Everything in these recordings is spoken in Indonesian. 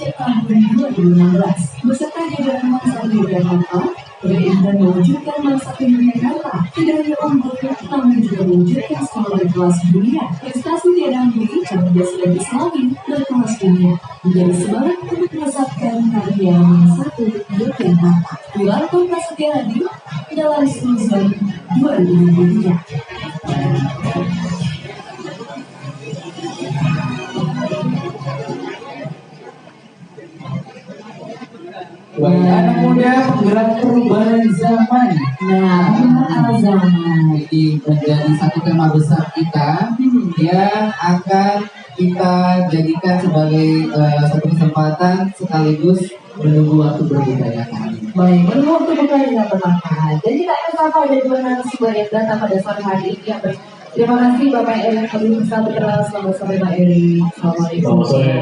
Remaja tahun 2016 beserta jajaran Mangsa Jakarta berintent mewujudkan Mangsa Jakarta tidak hanya unggul namun juga mewujudkan sekolah kelas dunia. Prestasi tiada henti cerdas dan Islami berkelas dunia menjadi semangat untuk melesatkan karya Mangsa Jakarta. Gelar Kompas Setiadi dalam season 2023. Anak muda penggerak perubahan zaman. Nah, zaman ini menjadi satu tema besar kita yang akan kita jadikan sebagai satu kesempatan sekaligus menunggu waktu berbudaya kali. baik, menunggu waktu bukan yang bermanfaat. Dan kita akan sapa ada dua narasumber yang datang pada sore hari ini yang terima kasih Bapak Eri kami bersama kenal. Selamat sore Pak Eri. Assalamualaikum. Selamat sore.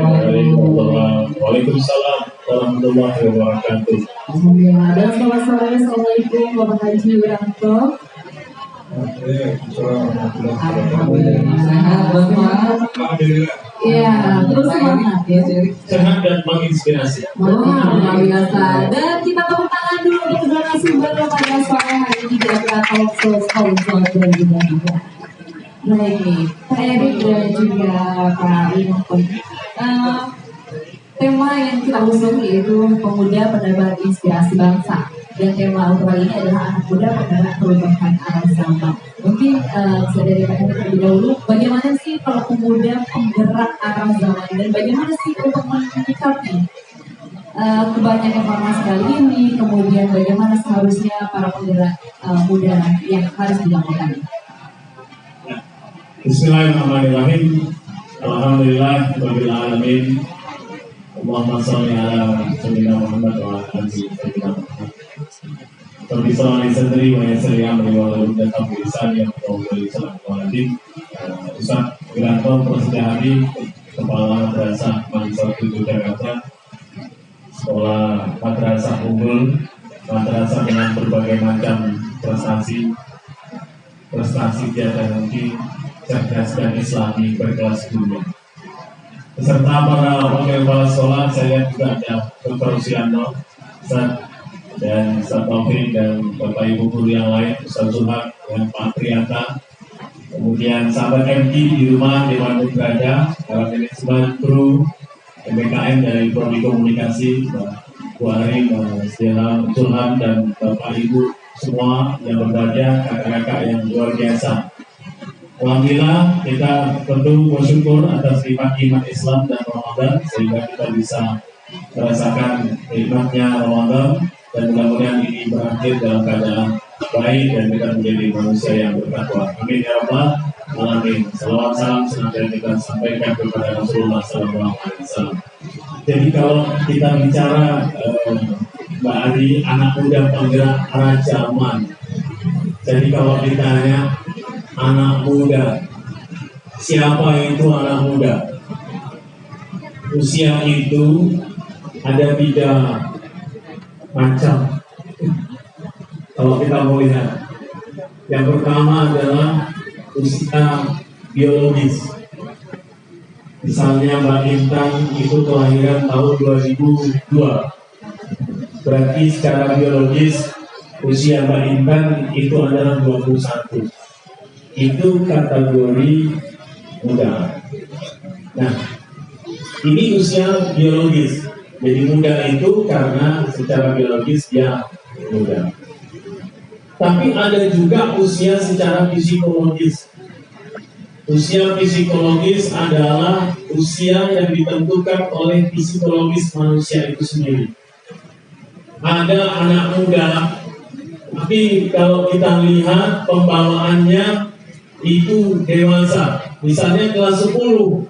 Waalaikumsalam warahmatullahi wabarakatuh. Alhamdulillah. Dan selamat sore. Assalamualaikum Bapak Haji Wiranto. Alhamdulillah. Sehat Bapak. Alhamdulillah. Iya, terus semangat ya. Sehat dan menginspirasi. Luar biasa. Dan kita tepuk tangan dulu untuk kedua narasumber pada sore hari ini di acara Talk Show Sponsor 2023. Baik nih, Pak Erik dan juga Pak Wiranto. Tema yang kita usung yaitu pemuda penebar inspirasi bangsa. Dan tema untuk kali ini adalah anak muda penebar perubahan arah zaman. Mungkin bisa dari Pak Erik terlebih dahulu, bagaimana sih kalau pemuda penggerak arah zaman dan bagaimana sih untuk menyikapi kebanyakan informasi kali ini, kemudian bagaimana seharusnya para penggerak muda yang harus dilakukan. Bismillahirrahmanirrahim. Alhamdulillah rabbil alamin. Allahumma shalli ala sayyidina Muhammad wa ala ali sayyidina Muhammad. Rabbi shrah li sadri wa yassir li amri wa hlul 'uqdatam min lisani yafqahu qawli. Assalamualaikum. Ustaz Wiranto Prasetya Kepala Madrasah Mangsa Jakarta, sekolah madrasah unggul, madrasah dengan berbagai macam prestasi tiada henti, cerdas dan Islami berkelas dunia. Beserta para wakil kepala sekolah, saya juga ada Dr. Usianto, Ustaz dan Ustaz Taufik dan Bapak Ibu guru yang lain, Ustaz Zulhak dan Pak Trianta, kemudian sahabat MT di rumah di mana berada, para manajemen kru MBKM dari Prodi Komunikasi, Bu Ari, Stella, Zulhak dan Bapak Ibu semua yang berbahagia, kakak-kakak yang luar biasa. Alhamdulillah kita tentu bersyukur atas nikmat Islam dan Ramadan sehingga kita bisa merasakan nikmatnya Ramadan dan mudah-mudahan ini berakhir dalam keadaan baik dan kita menjadi manusia yang bertakwa. Amin ya rabbal alamin. Salawat salam senantiasa kita sampaikan kepada Rasulullah SAW. Jadi kalau kita bicara Mbak Adi, anak muda penggerak arah zaman. Jadi kalau ditanya anak muda, siapa itu anak muda? Usia itu ada 3 macam. Kalau kita mau lihat, yang pertama adalah usia biologis. Misalnya Mbak Intan itu kelahiran tahun 2002. Berarti secara biologis usia Mbak Intan itu adalah 21. Itu kategori muda. Nah, ini usia biologis. Jadi muda itu karena secara biologis dia muda. Tapi ada juga usia secara psikologis. Usia psikologis adalah usia yang ditentukan oleh psikologis manusia itu sendiri. Ada anak muda, tapi kalau kita lihat pembawaannya itu dewasa, misalnya kelas 10.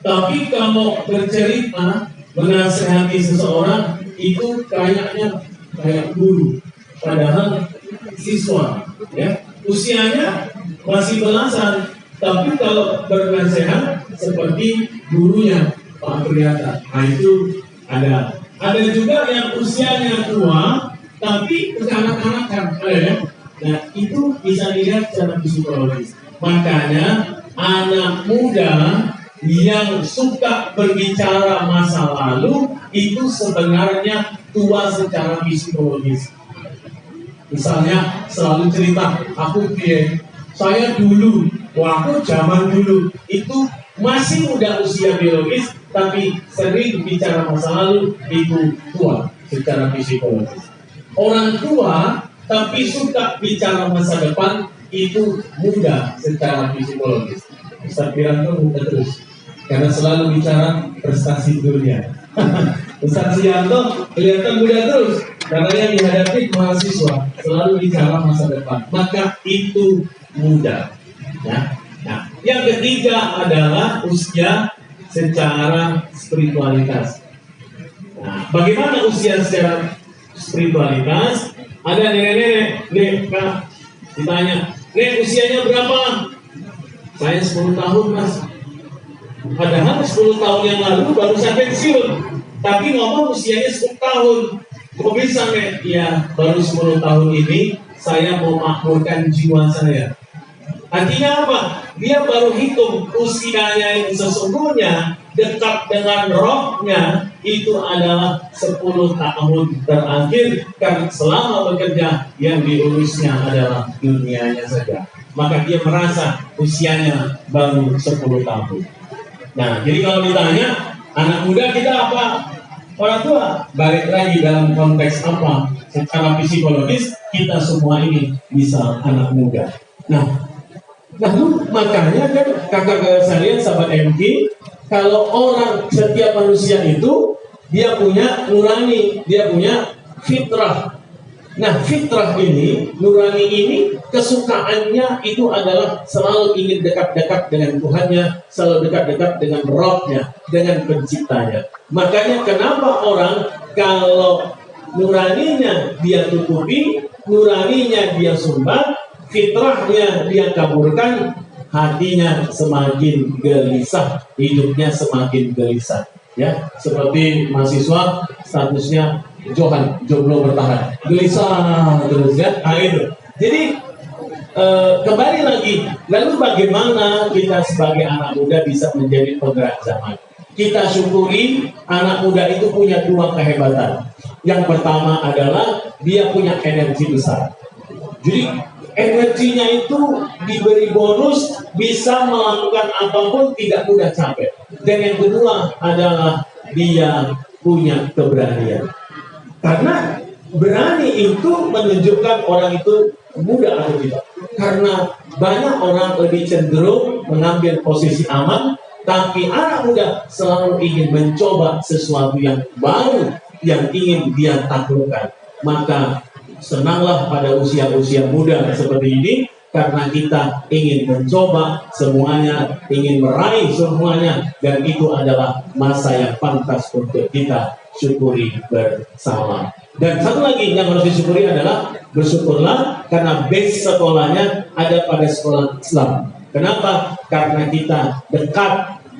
Tapi kalau bercerita, menasehati seseorang, itu kayaknya kayak guru. Padahal siswa, ya, usianya masih belasan. Tapi kalau bernasehat seperti gurunya, Pak Trianta. Nah itu ada. Ada juga yang usianya tua, tapi kekanak-kanakan. Ya? Nah itu bisa dilihat secara psikologis. Makanya anak muda yang suka berbicara masa lalu itu sebenarnya tua secara psikologis. Misalnya selalu cerita, aku saya dulu, waktu zaman dulu itu masih muda usia biologis, tapi sering bicara masa lalu itu tua secara psikologis. Orang tua tapi suka bicara masa depan itu muda secara psikologis. Ustaz Piranto muda terus, karena selalu bicara prestasi dunia. Ustaz Sianto kelihatan muda terus, karena yang dihadapi mahasiswa selalu bicara masa depan. Maka itu muda. Ya. Nah, yang ketiga adalah usia secara spiritualitas. Nah, bagaimana usia secara spiritualitas? Ada nenek-nenek, Kak, ditanya, Nek, usianya berapa? Saya 10 tahun, Mas. Padahal 10 tahun yang lalu baru saya pensiun, tapi ngomong usianya 10 tahun. Kok bisa, Nek? Ya, baru 10 tahun ini saya mau makmurkan jiwa saya. Artinya apa? Dia baru hitung usianya yang sesungguhnya dekat dengan rohnya itu adalah 10 tahun terakhir, karena selama bekerja yang diurusnya adalah dunianya saja. Maka dia merasa usianya baru 10 tahun. Nah, jadi kalau ditanya anak muda kita apa? Orang tua, balik lagi dalam konteks apa? Secara psikologis kita semua ini bisa anak muda. Nah, lalu makanya kan kakak-kakak sekalian, sahabat MK, kalau orang, setiap manusia itu dia punya nurani, dia punya fitrah. Nah, fitrah ini, nurani ini, kesukaannya itu adalah selalu ingin dekat-dekat dengan Tuhannya, selalu dekat-dekat dengan rohnya, dengan penciptanya. Makanya kenapa orang kalau nuraninya dia tutupi, nuraninya dia sumbat, fitrahnya dia kaburkan, hatinya semakin gelisah, hidupnya semakin gelisah. Ya, seperti mahasiswa statusnya jomblo bertahan, gelisah terus ya. Nah, itu. Jadi kembali lagi, lalu bagaimana kita sebagai anak muda bisa menjadi penggerak zaman? Kita syukuri anak muda itu punya dua kehebatan. Yang pertama adalah dia punya energi besar. Jadi energinya itu diberi bonus, bisa melakukan apapun, tidak mudah capek. Dan yang kedua adalah dia punya keberanian. Karena berani itu menunjukkan orang itu muda atau tidak. Karena banyak orang lebih cenderung mengambil posisi aman, tapi anak muda selalu ingin mencoba sesuatu yang baru, yang ingin dia taklukkan. Maka senanglah pada usia-usia muda seperti ini, karena kita ingin mencoba semuanya, ingin meraih semuanya, dan itu adalah masa yang pantas untuk kita syukuri bersama. Dan satu lagi yang harus disyukuri adalah bersyukurlah karena base sekolahnya ada pada sekolah Islam. Kenapa? Karena kita dekat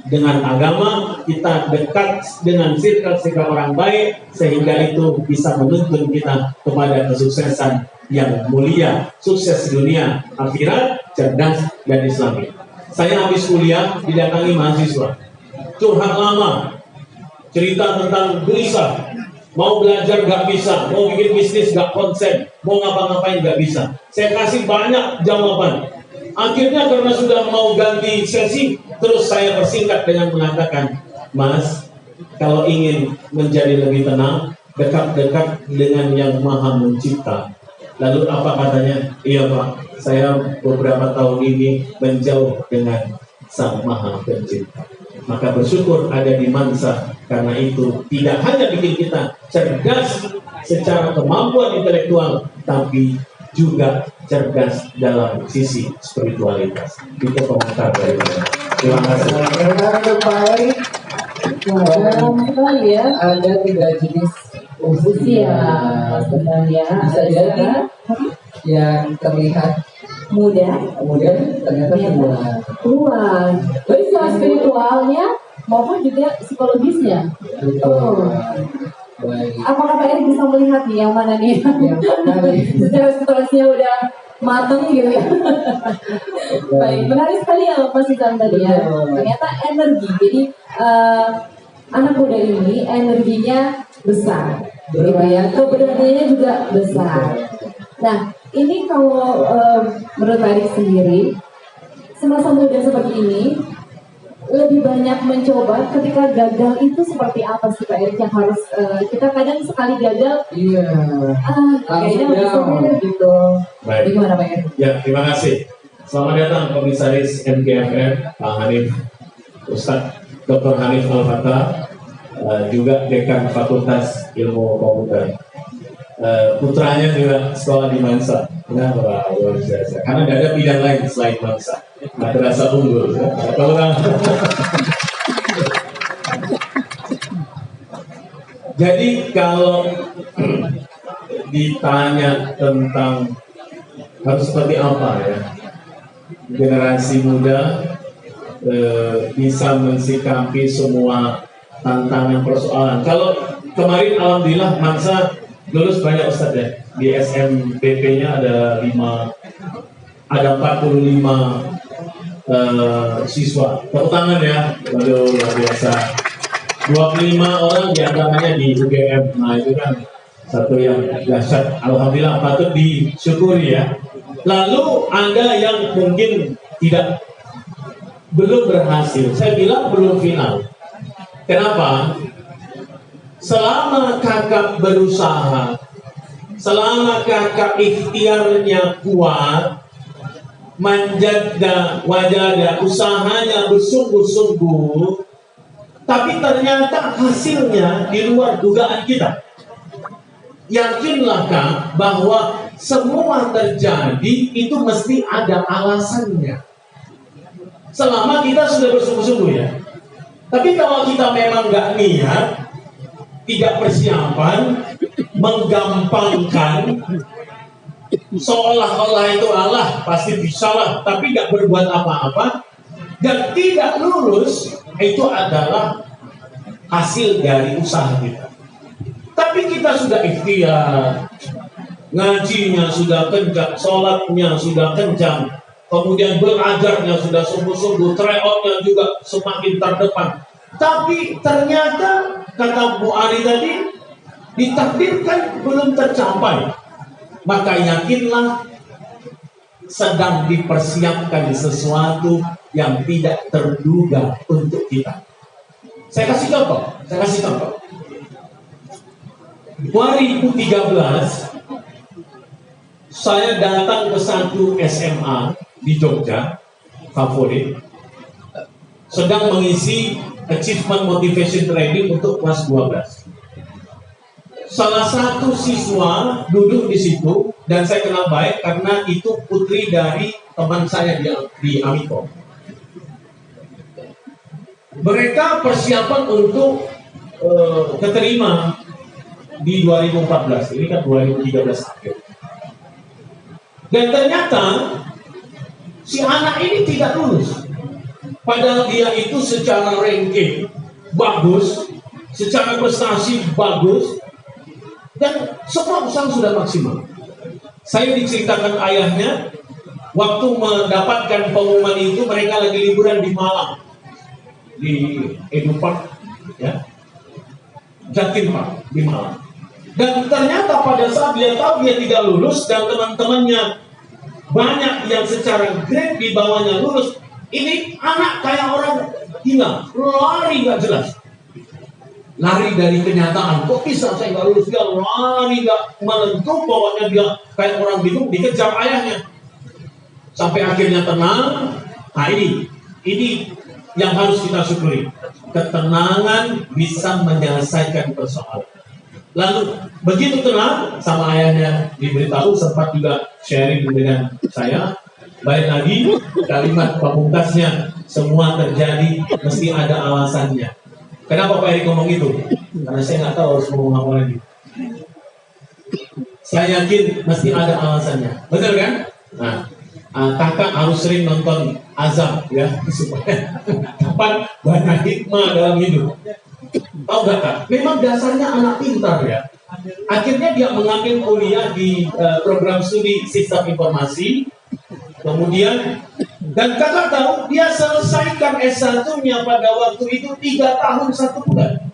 dengan agama, kita dekat dengan circle-circle orang baik, sehingga itu bisa menuntun kita kepada kesuksesan yang mulia, sukses dunia, akhirat, cerdas, dan islami. Saya habis kuliah didatangi mahasiswa, curhat lama, cerita tentang gelisah, mau belajar gak bisa, mau bikin bisnis gak konsen, mau ngapa-ngapain gak bisa. Saya kasih banyak jawaban. Akhirnya karena sudah mau ganti sesi, terus saya persingkat dengan mengatakan, Mas, kalau ingin menjadi lebih tenang, dekat-dekat dengan yang maha mencipta. Lalu apa katanya? Iya Pak, saya beberapa tahun ini menjauh dengan Sang Maha Pencipta. Maka bersyukur ada di Mansa, karena itu tidak hanya bikin kita cerdas secara kemampuan intelektual, tapi juga cerdas dalam sisi spiritualitas. Itu komentar dari saya. Terima kasih. Baik. Ya. Ada 3 jenis Usia, ya. Bisa jadi yang terlihat Muda, kemudian ternyata tua. tua. Jadi secara spiritualnya maupun juga psikologisnya. Betul. Baik. Apakah Pak Erik bisa melihat nih yang mana nih? Yang mana nih? Secara spiritualnya udah mateng gitu ya. Baik, menarik sekali ya Mas Isan tadi ya. Ternyata energi. Jadi anak muda ini energinya besar, gitu ya. Keberaniannya juga besar. Nah, ini kalau menurut Pak Erik sendiri, semasa muda seperti ini lebih banyak mencoba. Ketika gagal itu seperti apa sih Pak Erik yang harus kita kadang sekali gagal, Iya. kayaknya Langsung udah gitu. Baik. Gimana Pak Erik? Ya, terima kasih. Selamat datang Komisaris MGFM, Pak Hanif, Ustadz Dr. Hanif Al-Fatah, juga Dekan Fakultas Ilmu Komputer. Putranya juga sekolah di Mansa. Kenapa? Luar biasa. Karena tidak ada bidang lain selain Mansa. Nggak terasa unggul. Ya. Kalau orang jadi kalau ditanya tentang harus seperti apa ya generasi muda bisa mensikapi semua tantangan persoalan. Kalau kemarin alhamdulillah Mansa lulus banyak Ustadz ya. Di SMPP-nya ada 45 siswa. Tepuk tangan ya. Waduh, luar biasa. 25 orang diantaranya di UGM. Nah itu kan satu yang dahsyat. Alhamdulillah patut disyukuri ya. Lalu ada yang mungkin belum berhasil. Saya bilang belum final. Kenapa? Selama kakak berusaha, selama kakak ikhtiarnya kuat, manjada wajada, usahanya bersungguh-sungguh, tapi ternyata hasilnya di luar dugaan kita. Yakinlah Kak bahwa semua terjadi itu mesti ada alasannya. Selama kita sudah bersungguh-sungguh ya. Tapi kalau kita memang nggak niat, tidak persiapan, menggampangkan, seolah-olah itu Allah pasti bisa lah, tapi nggak berbuat apa-apa dan tidak lulus, itu adalah hasil dari usaha kita. Tapi kita sudah ikhtiar, ngajinya sudah kencang, sholatnya sudah kencang, kemudian belajarnya sudah sungguh-sungguh, tryoutnya juga semakin terdepan. Tapi ternyata kata Bu Ari tadi, ditakdirkan belum tercapai. Maka yakinlah sedang dipersiapkan sesuatu yang tidak terduga untuk kita. Saya kasih contoh. 2013 saya datang ke satu SMA di Jogja, favorit, sedang mengisi Achievement Motivation Training untuk kelas 12. Salah satu siswa duduk di situ dan saya kenal baik karena itu putri dari teman saya di Amiko. Mereka persiapan untuk keterima di 2014, ini kan 2013 akhir. Dan ternyata si anak ini tidak lulus. Padahal dia itu secara ranking bagus, secara prestasi bagus, dan semua usaha sudah maksimal. Saya diceritakan ayahnya, waktu mendapatkan pengumuman itu mereka lagi liburan di Malang, di Edu Park, ya, Jatim Park di Malang. Dan ternyata pada saat dia tahu dia tidak lulus dan teman-temannya banyak yang secara grade di bawahnya lulus, ini anak kayak orang gila, lari nggak jelas, lari dari kenyataan. Kok bisa saya nggak lulus? Dia lari nggak menentu, pokoknya dia kayak orang bingung, dikejar ayahnya sampai akhirnya tenang. Nah ini yang harus kita syukuri. Ketenangan bisa menyelesaikan persoalan. Lalu begitu tenang sama ayahnya diberitahu, sempat juga sharing dengan saya. Baik lagi kalimat pamungkasnya, semua terjadi mesti ada alasannya. Kenapa Pak Erik ngomong itu? Karena saya nggak tahu harus ngomong apa lagi. Saya yakin mesti ada alasannya, betul kan? Nah, kakak harus sering nonton azab ya supaya dapat banyak hikmah dalam hidup. Tahu gak Kak? Memang dasarnya anak pintar ya. Akhirnya dia mengambil kuliah di program studi sistem informasi. Kemudian, dan kakak tahu, dia selesaikan S1-nya pada waktu itu 3 tahun 1 bulan.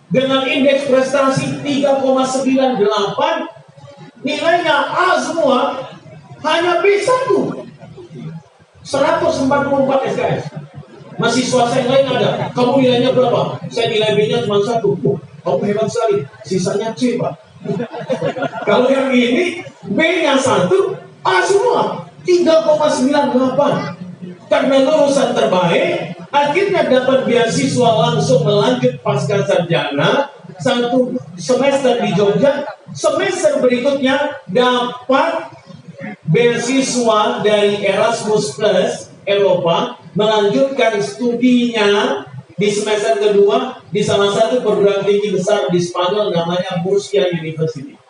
Dengan indeks prestasi 3,98, nilainya A semua, hanya B1. 144 SKS. Mahasiswa saya lain ada. Kamu nilainya berapa? Saya nilai B-nya cuma 1. Kamu hebat sekali. Sisanya C, Pak. Kalau yang ini B-nya 1, A semua 3,98. Karena lulusan terbaik, akhirnya dapat beasiswa langsung melanjut pasca sarjana 1 semester di Jogja. Semester berikutnya dapat beasiswa dari Erasmus Plus Eropa, melanjutkan studinya di semester kedua di salah satu perguruan tinggi besar di Spanyol namanya Murcia University.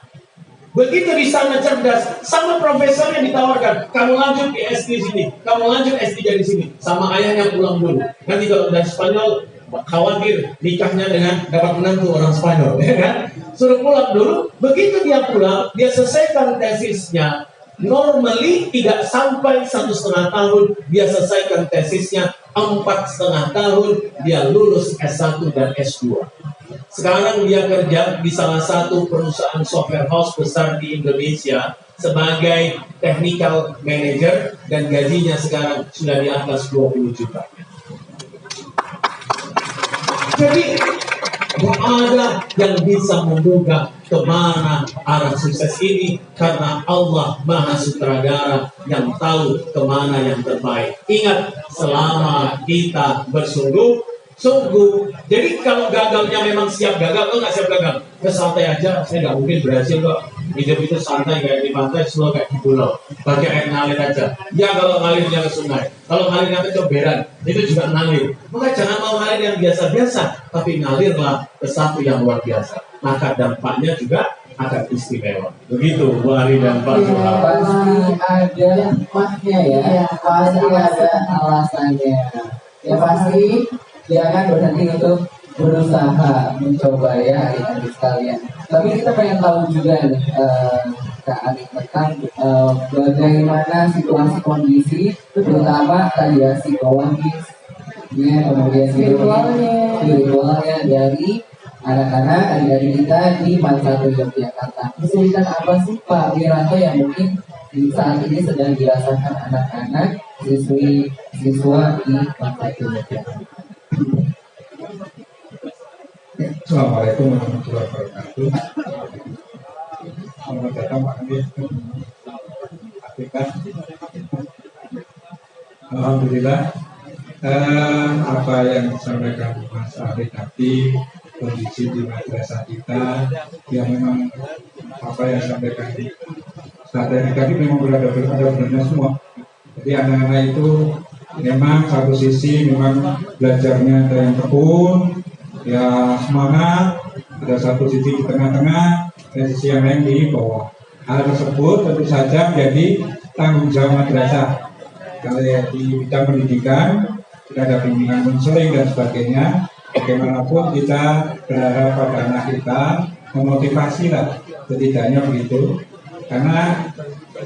Begitu di sana cerdas, sama profesornya ditawarkan, kamu lanjut di S3 sini, kamu lanjut S3 di sini, sama ayahnya pulang dulu. Nanti kalau dari Spanyol khawatir nikahnya dengan dapat menantu orang Spanyol, ya kan? Suruh pulang dulu. Begitu dia pulang, dia selesaikan tesisnya. Normally tidak sampai 1,5 tahun dia selesaikan tesisnya, 4,5 tahun dia lulus S1 dan S2. Sekarang dia kerja di salah satu perusahaan software house besar di Indonesia sebagai technical manager dan gajinya sekarang sudah di atas 20 juta. Jadi tidak ada yang bisa menduga kemana arah sukses ini, karena Allah Maha Sutradara yang tahu kemana yang terbaik. Ingat, selama kita bersungguh-sungguh. Jadi kalau gagalnya memang siap gagal, kalau nggak siap gagal, ya santai aja, saya nggak mungkin berhasil kok. Hidup itu santai, kayak di pantai, slow kayak di pulau. Pakai air ngalir aja. Ya kalau ngalirnya ke sungai, kalau ngalirnya ke comberan, itu juga ngalir. Maka jangan mau ngalir yang biasa-biasa, tapi ngalirlah ke satu yang luar biasa. Maka dampaknya juga akan istimewa. Begitu, Bu Ari dan Pak Johan. Pasti ada hikmahnya ya, pasti ada alasannya. Ya pasti dia akan berhenti untuk berusaha mencoba ya adik-adik sekalian. Tapi kita pengen tahu juga nih Kak Adik tentang bagaimana situasi kondisi terutama tadi ya psikologis, ya, kemudian spiritualnya dari anak-anak adik-adik kita di Mansatu Yogyakarta. Kesulitan apa sih Pak Wiranto yang mungkin saat ini sedang dirasakan anak-anak siswa di Mansatu Yogyakarta? Assalamualaikum warahmatullahi wabarakatuh. Selamat datang Pak Andi. Alhamdulillah, apa yang disampaikan Mas Ari tadi, kondisi di madrasah kita yang memang apa yang disampaikan di strategi tadi memang benar-benar semua. Jadi anak-anak itu memang satu sisi memang belajarnya ada yang tekun, ya semangat, ada satu sisi di tengah-tengah dan sisi yang lain di bawah. Hal tersebut tentu saja menjadi tanggung jawab madrasah. Kalau ya di bidang pendidikan kita ada bimbingan konseling dan sebagainya. Bagaimanapun kita berharap pada anak kita memotivasi lah, setidaknya begitu. Karena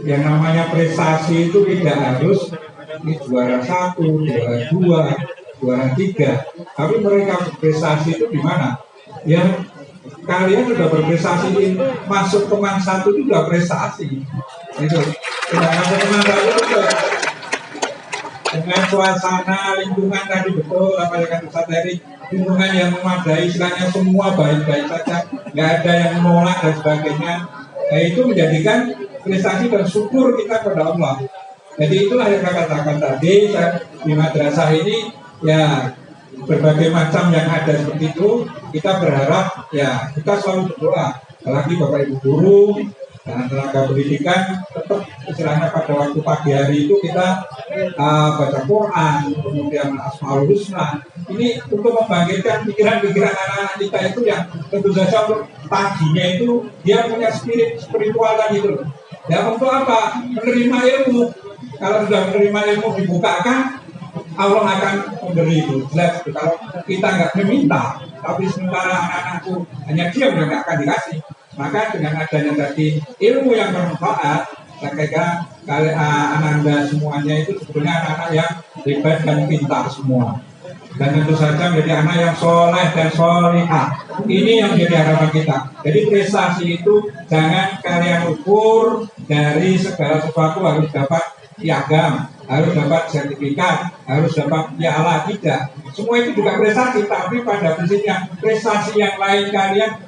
yang namanya prestasi itu tidak harus ini juara 1, juara 2, juara 3, tapi mereka berprestasi itu di mana? Ya kalian sudah berprestasi masuk ke Mansatu itu sudah prestasi. Itu tidak masuk ke Mansatu itu dengan suasana lingkungan tadi betul apa yang kata Ustaz Heri, lingkungan yang memadai, istilahnya semua baik-baik saja, nggak ada yang menolak dan sebagainya. Nah, itu menjadikan prestasi dan syukur kita kepada Allah. Jadi itulah yang saya katakan tadi, di madrasah ini ya berbagai macam yang ada seperti itu, kita berharap ya kita selalu berdoa, apalagi Bapak Ibu guru dan tenaga pendidikan, tetap istilahnya pada waktu pagi hari itu kita baca Quran, kemudian Asmaul Husna. Ini untuk membangkitkan pikiran-pikiran anak-anak kita itu yang tentu saja untuk paginya itu dia punya spiritual kan gitu. Ya untuk apa? Menerima ilmu. Kalau sudah menerima ilmu dibukakan, Allah akan memberi itu. Jelas kalau kita nggak meminta, tapi sementara anak-anakku hanya diam dan nggak akan dikasih. Maka dengan adanya tadi ilmu yang bermanfaat, saya kira anak anda semuanya itu sebetulnya anak-anak yang hebat dan pintar semua. Dan tentu saja menjadi anak yang soleh dan solihah. Ini yang menjadi harapan kita. Jadi prestasi itu jangan kalian ukur dari segala sesuatu harus dapat piagam, harus dapat sertifikat, harus dapat piala, tidak. Semua itu juga prestasi, tapi pada prinsipnya prestasi yang lain kalian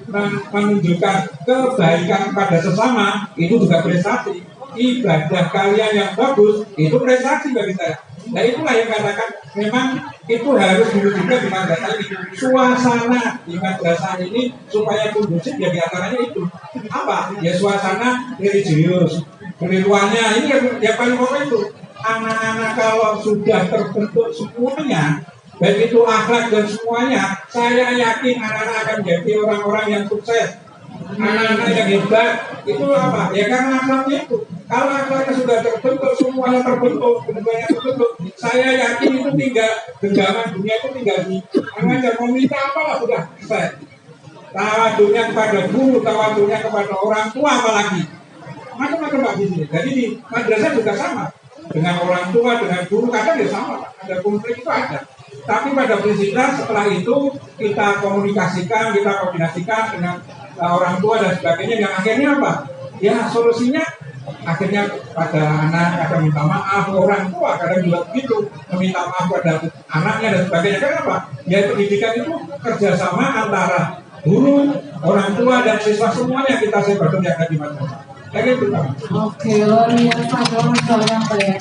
menunjukkan kebaikan pada sesama, itu juga prestasi. Ibadah kalian yang bagus, itu prestasi bagi saya. Nah itulah yang katakan memang itu harus diwujudkan di madrasah ini. Suasana di madrasah ini supaya kondusif ya diantaranya itu apa? Ya suasana religius, kerilwannya ini yang paling pokok itu. Anak-anak kalau sudah terbentuk semuanya, baik itu akhlak dan semuanya, saya yakin anak-anak akan menjadi orang-orang yang sukses. Anak-anak yang hebat itu apa? Ya karena akhlaknya itu. Kalau akhlaknya sudah terbentuk, semuanya terbentuk, semuanya terbentuk, saya yakin itu tinggal genggaman dunia itu tinggal di mengajar mau minta apalah sudah selesai. Tawadhunya kepada guru, tawadhunya kepada orang tua apalagi. Macam-macam Pak di sini. Jadi di madrasah juga sama. Dengan orang tua, dengan guru kadang ya sama Pak. Ada konflik itu ada. Tapi pada prinsipnya setelah itu kita komunikasikan, kita koordinasikan dengan orang tua dan sebagainya. Yang akhirnya apa? Ya solusinya akhirnya pada anak akan minta maaf, orang tua kadang juga begitu meminta maaf pada anaknya dan sebagainya. Kenapa? Ya pendidikan itu kerjasama antara guru, orang tua dan siswa semuanya kita sebarkan yang ada di madrasah. Gitu, oke, luar biasa soalnya Pak ya.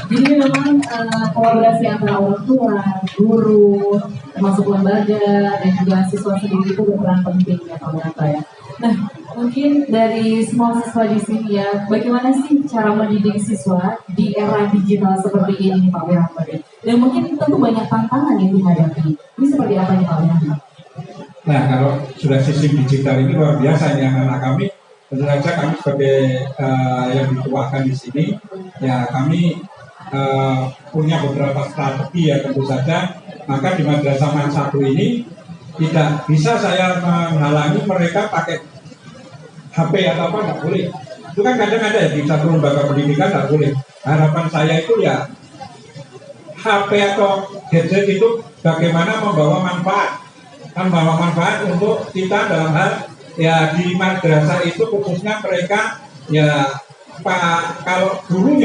Jadi memang kolaborasi antara orang tua, guru, termasuk lembaga dan juga siswa sendiri itu berperan penting ya Pak ya. Nah, mungkin dari semua siswa di sini ya, bagaimana sih cara mendidik siswa di era digital seperti ini Pak Wiranto? Dan mungkin tentu banyak tantangan yang dihadapi. Ini seperti apa nih Pak Wiranto? Nah, kalau sudah sisi digital ini luar biasa ya anak kami. Tentu saja kami sebagai yang dituakan di sini, ya kami punya beberapa strategi ya tentu saja. Maka di Madrasah Man 1 ini tidak bisa saya menghalangi mereka pakai HP atau apa, nggak boleh. Itu kan kadang ada ya di satu lembaga pendidikan nggak boleh. Harapan saya itu ya HP atau gadget itu bagaimana membawa manfaat untuk kita dalam hal ya di madrasah itu khususnya mereka ya Pak, kalau guru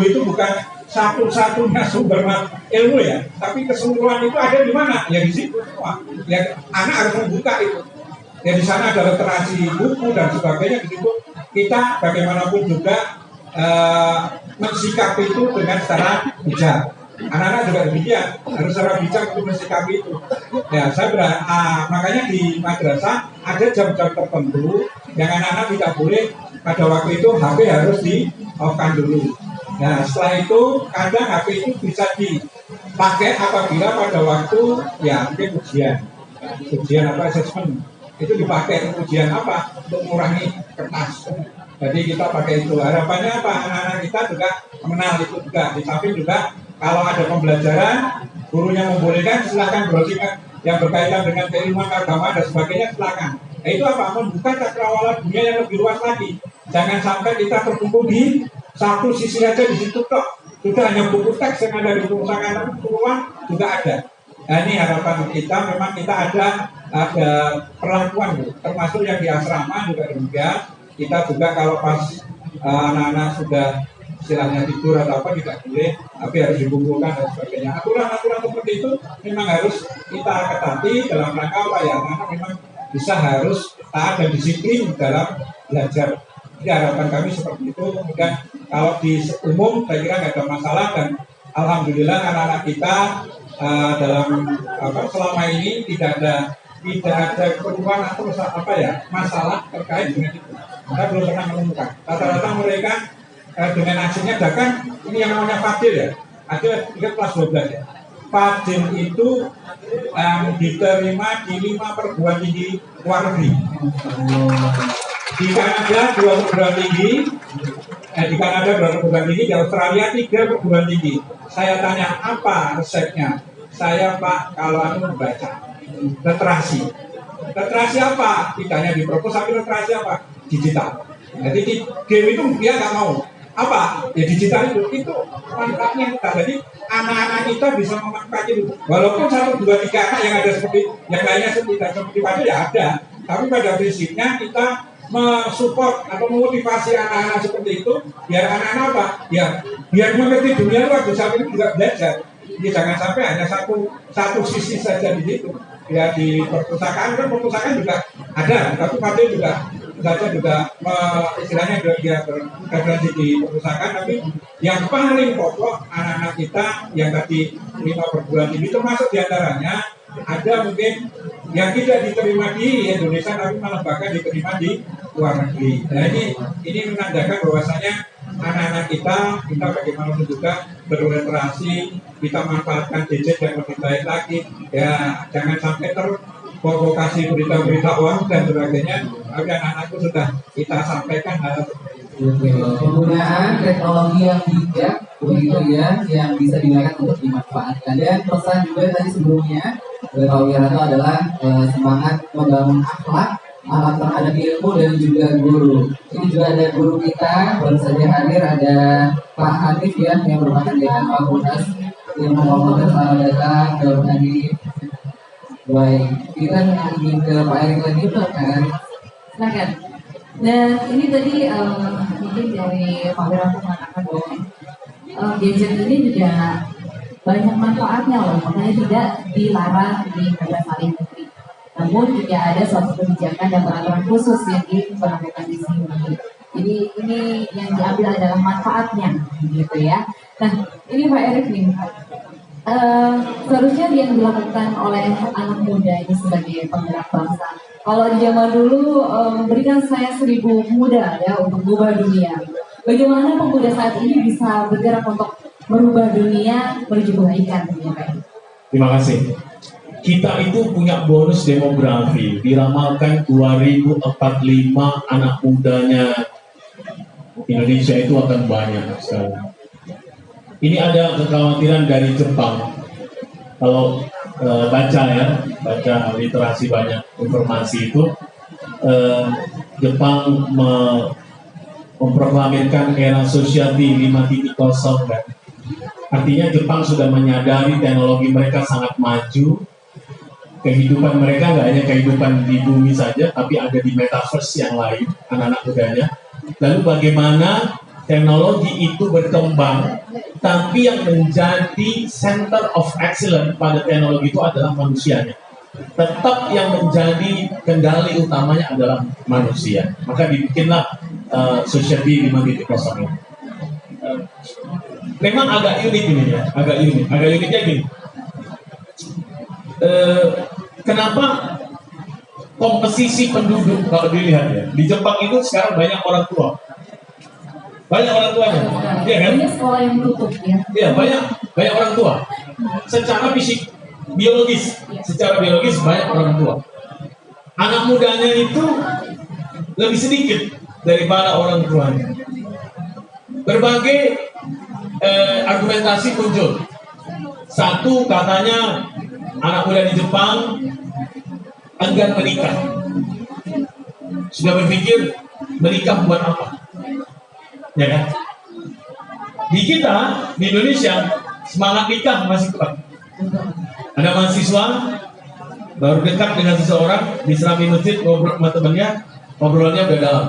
itu bukan satu-satunya sumber ilmu ya, tapi keseluruhan itu ada di mana? Ya di situ semua. Ya anak harus membuka itu. Ya di sana ada literasi buku dan sebagainya di situ. Kita bagaimanapun juga mensikapi itu dengan secara bijak. Anak-anak juga demikian, harus secara bijak untuk mensikapi itu. Ya saya makanya di madrasah ada jam-jam tertentu yang anak-anak tidak boleh pada waktu itu HP harus di-off-kan dulu. Nah setelah itu kadang HP itu bisa dipakai apabila pada waktu ya mungkin ujian apa assessment itu dipakai ujian apa untuk mengurangi kertas. Jadi kita pakai itu. Harapannya apa? Anak-anak kita juga mengenal itu juga. Di samping juga kalau ada pembelajaran gurunya membolehkan silakan browsing yang berkaitan dengan keilmuan agama dan sebagainya silakan. Nah, itu apa? Membuka cakrawala dunia yang lebih luas lagi. Jangan sampai kita terkumpul di satu sisi aja di situ kok. Sudah hanya buku teks yang ada di perpustakaan keseluruhan juga ada. Nah, ini harapan kita memang kita ada perlakuan termasuk yang di asrama juga demikian. Kita juga kalau pas anak-anak sudah istilahnya tidur atau apa tidak boleh, tapi harus dikumpulkan dan sebagainya. Aturan-aturan seperti itu memang harus kita ketati dalam rangka apa ya? Karena memang bisa harus taat dan disiplin dalam belajar. Jadi harapan kami seperti itu. Kemudian kalau di umum saya kira nggak ada masalah dan alhamdulillah anak-anak kita dalam selama ini tidak ada keluhan atau masalah terkait dengan itu. Kita belum pernah menemukan. Rata-rata mereka dengan aksinya bahkan ini yang namanya Fadil ya. Ada kelas 12 ya. Fadil itu diterima di 5 perguruan tinggi luar negeri. Di Kanada 2 perguruan tinggi, di Kanada 2 perguruan tinggi, di Australia 3 perguruan tinggi. Saya tanya apa resepnya? Saya Pak kalau aku membaca. literasi. Literasi apa? Tidak hanya di perpus, tapi literasi apa? Digital. Jadi game itu dia nggak mau. Apa? Ya digital itu manfaatnya kita. Jadi anak-anak kita bisa memanfaatkan itu. Walaupun 1, 2, 3 anak yang ada seperti yang lainnya seperti pada ya ada. Tapi pada prinsipnya kita mensupport atau memotivasi anak-anak seperti itu biar anak-anak apa? Ya biar mengerti dunia luar bisa juga belajar. Jadi jangan sampai hanya satu sisi saja di situ. Ya di perpustakaan kan perpustakaan juga ada, tapi pada juga istilahnya dia berreferensi di perpustakaan, tapi yang paling pokok anak-anak kita yang tadi 5 perguruan tinggi termasuk diantaranya ada mungkin yang tidak diterima di Indonesia tapi malah bahkan diterima di luar negeri. Nah ini menandakan bahwasanya anak-anak kita bagaimanapun juga berorientasi, kita manfaatkan gadget yang lebih baik lagi. Ya jangan sampai terprovokasi berita-berita uang dan sebagainya. Tapi anak-anakku sudah kita sampaikan hal penggunaan teknologi yang bijak begitu ya, yang bisa digunakan untuk dimanfaatkan. Dan pesan juga tadi sebelumnya oleh Pak Wiranto adalah semangat membangun akhlak terhadap ilmu dan juga guru. Ini juga ada guru kita baru saja hadir, ada Pak Hanif ya yang merupakan dekan Fakultas Ilmu Komputer. Selamat datang Pak Hanif. Baik, kita ingin ke Pak Erik lagi Pak kan? Silakan. Dan ini tadi mungkin dari Pak Wiranto mengatakan bahwa gadget ini juga banyak manfaatnya loh, makanya tidak dilarang di Madrasah Negeri. Namun juga ada suatu kebijakan dan peraturan khusus yang diberlakukan di sini. Jadi ini yang diambil adalah manfaatnya, gitu ya. Nah, ini Pak Erik nih, seharusnya yang dilakukan oleh anak muda ini sebagai penggerak bangsa. Kalau di zaman dulu berikan saya 1000 pemuda ya untuk mengubah dunia. Bagaimana pemuda saat ini bisa bergerak untuk merubah dunia menuju kebaikan? Terima kasih. Kita itu punya bonus demografi. Diramalkan 2045 anak mudanya Indonesia itu akan banyak sekali. Ini ada kekhawatiran dari Jepang. Kalau baca literasi banyak informasi itu, Jepang memproklamirkan era Society 5.0 kan. Artinya Jepang sudah menyadari teknologi mereka sangat maju. Kehidupan mereka nggak hanya kehidupan di bumi saja, tapi ada di metaverse yang lain, anak-anak mudanya. Lalu bagaimana teknologi itu berkembang, tapi yang menjadi center of excellence pada teknologi itu adalah manusianya. Tetap yang menjadi kendali utamanya adalah manusia. Maka dibikinlah Society 5.0 ini. Memang agak unik ini ya, agak uniknya gini. Kenapa komposisi penduduk kalau dilihat ya di Jepang itu sekarang banyak orang tuanya, iya kan? Banyak sekolah yang tutup ya. Iya banyak orang tua. Secara fisik, secara biologis banyak orang tua. Anak mudanya itu lebih sedikit daripada orang tuanya. Berbagai argumentasi muncul. Satu katanya anak muda di Jepang enggan menikah. Sudah berpikir menikah buat apa? Ya kan? Di kita, di Indonesia, semangat nikah masih kuat. Ada mahasiswa baru dekat dengan seseorang, diserami masjid, ngobrol sama temannya, obrolannya udah dalam.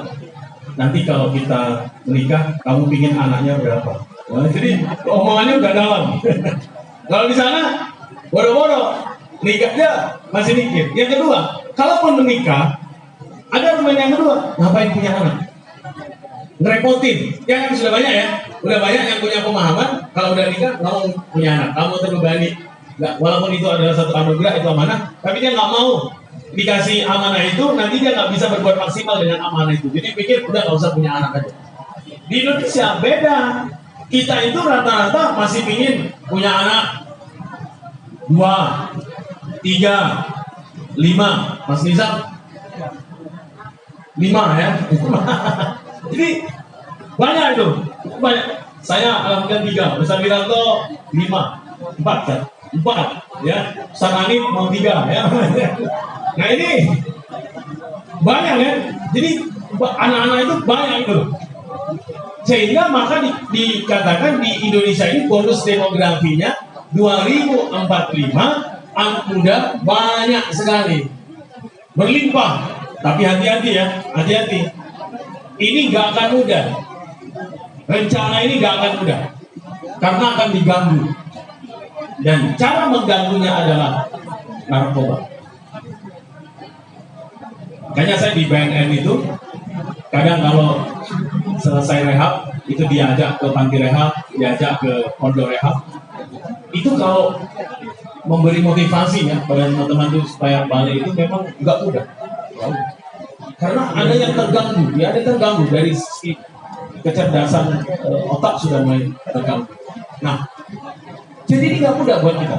Nanti kalau kita menikah, kamu pingin anaknya berapa? Nah, jadi omongannya udah dalam. Kalau di sana boro-boro nikahnya masih mikir. Yang kedua, kalaupun menikah, ada argumen yang kedua, ngapain punya anak? Ngerepotin. Ya kan sudah banyak ya, udah banyak yang punya pemahaman kalau udah nikah nggak mau punya anak, kamu terbebani. Nggak, walaupun itu adalah satu anugerah, itu amanah, tapi dia nggak mau dikasih amanah itu, nanti dia nggak bisa berbuat maksimal dengan amanah itu. Jadi pikir udah nggak usah punya anak aja. Di Indonesia beda. Kita itu rata-rata masih pingin punya anak 2, 3, 5, Mas Nizam 5 ya. Jadi banyak itu, banyak. Saya alhamdulillah 3, Mas Wiranto 5, 4 kan. 4 ya, Sananit mau 3 ya. Nah ini banyak kan, jadi anak-anak itu banyak itu, sehingga maka dikatakan di Indonesia ini bonus demografinya 2045 anak muda banyak sekali, berlimpah. Tapi hati-hati ya, hati-hati. Ini nggak akan mudah. Rencana ini nggak akan mudah, karena akan diganggu. Dan cara mengganggunya adalah narkoba. Makanya saya di BNN itu, kadang kalau selesai rehab, itu diajak ke panti rehab, diajak ke pondok rehab. Itu kalau memberi motivasi ya pada teman-teman itu supaya balik itu memang nggak mudah. Karena ada yang terganggu, ya ada terganggu dari sisi kecerdasan otak sudah mulai terganggu. Nah, jadi ini nggak mudah buat kita.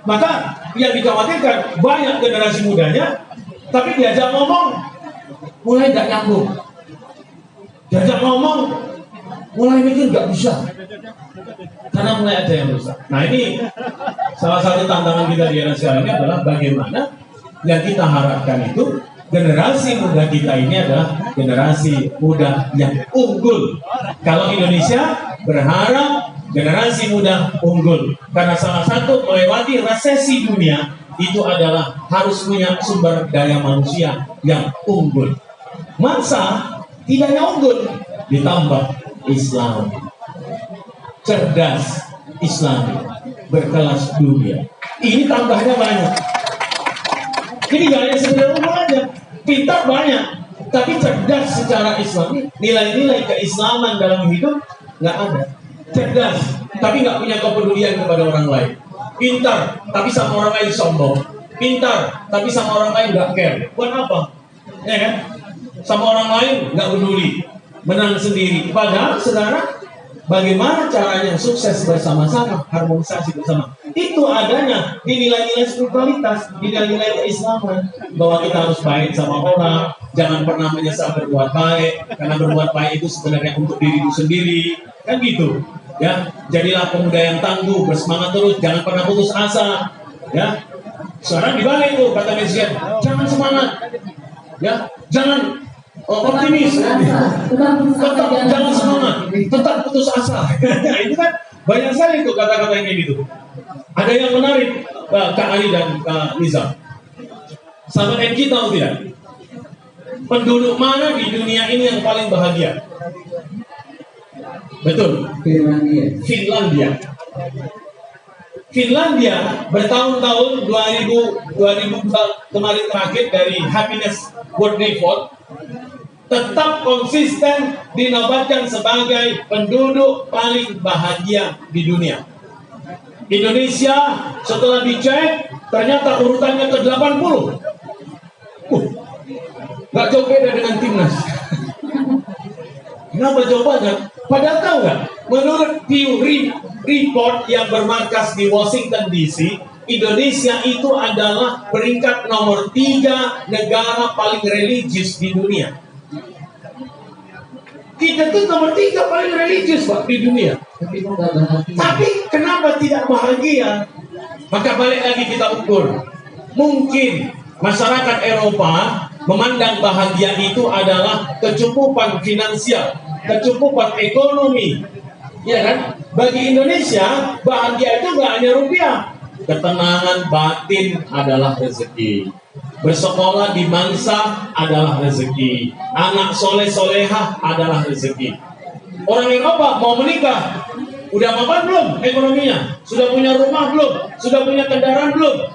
Maka yang dikhawatirkan banyak generasi mudanya, tapi diajak ngomong mulai nggak nyambung. Diajak ngomong mulai mikir nggak bisa, karena mulai ada yang rusak. Nah ini salah satu tantangan kita di era sekarang ini adalah bagaimana yang kita harapkan itu generasi muda kita ini adalah generasi muda yang unggul. Kalau Indonesia berharap generasi muda unggul, karena salah satu melewati resesi dunia itu adalah harus punya sumber daya manusia yang unggul. Masa tidak hanya unggul, ditambah Islam, cerdas, Islami, berkelas dunia. Ini tambahnya banyak. Ini gak hanya sekedar umum aja, pintar banyak, tapi cerdas secara Islami, nilai-nilai keislaman dalam hidup nggak ada. Cerdas, tapi nggak punya kepedulian kepada orang lain. Pintar, tapi sama orang lain sombong. Pintar, tapi sama orang lain nggak care. Buat apa? Ya kan? Sama orang lain nggak peduli, menang sendiri. Padahal saudara, bagaimana caranya sukses bersama-sama, harmonisasi bersama? Itu adanya di nilai-nilai spiritualitas, di nilai-nilai keislaman, bahwa kita harus baik sama orang, jangan pernah menyesal berbuat baik, karena berbuat baik itu sebenarnya untuk dirimu sendiri, kan gitu. Ya, jadilah pemuda yang tangguh, bersemangat terus, jangan pernah putus asa. Ya, sekarang dibalik tuh kata Mesir, jangan semangat, ya, jangan optimis, tetap jangan semangat, tetap putus asa. Itu kan banyak sekali tuh kata-kata yang kayak gitu. Ada yang menarik, Kak Ali dan Kak Nizam. Sahabat MG tahu tidak? Penduduk mana di dunia ini yang paling bahagia? Betul. Finlandia. Finlandia bertahun-tahun 2000 kemarin terakhir dari Happiness World Report tetap konsisten dinobatkan sebagai penduduk paling bahagia di dunia. Indonesia setelah dicek ternyata urutannya ke-80. Gak jauh beda dengan timnas. Kenapa jawabannya? Padahal tahu nggak? Menurut Pew Report yang bermarkas di Washington DC, Indonesia itu adalah peringkat nomor 3 negara paling religius di dunia. Kita tuh nomor 3 paling religius Pak di dunia. Tapi kenapa tidak bahagia? Maka balik lagi kita ukur. Mungkin masyarakat Eropa memandang bahagia itu adalah kecukupan finansial, kecukupan ekonomi. Ya kan? Bagi Indonesia, bahagia itu nggak hanya rupiah. Ketenangan batin adalah rezeki. Bersekolah di Mansa adalah rezeki. Anak soleh-solehah adalah rezeki. Orang Eropa mau menikah, udah mapan belum ekonominya? Sudah punya rumah belum? Sudah punya kendaraan belum?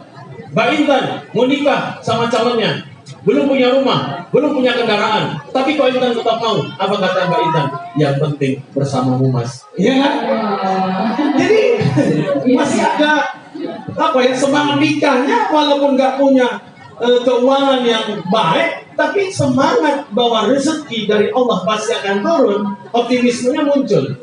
Mbak Intan mau nikah sama calonnya, belum punya rumah, belum punya kendaraan, tapi kok Intan tetap mau? Apa kata Mbak Intan? Yang penting bersamamu Mas. Iya kan? Jadi masih ada apa ya, semangat nikahnya walaupun nggak punya keuangan yang baik, tapi semangat bahwa rezeki dari Allah pasti akan turun, optimismenya muncul.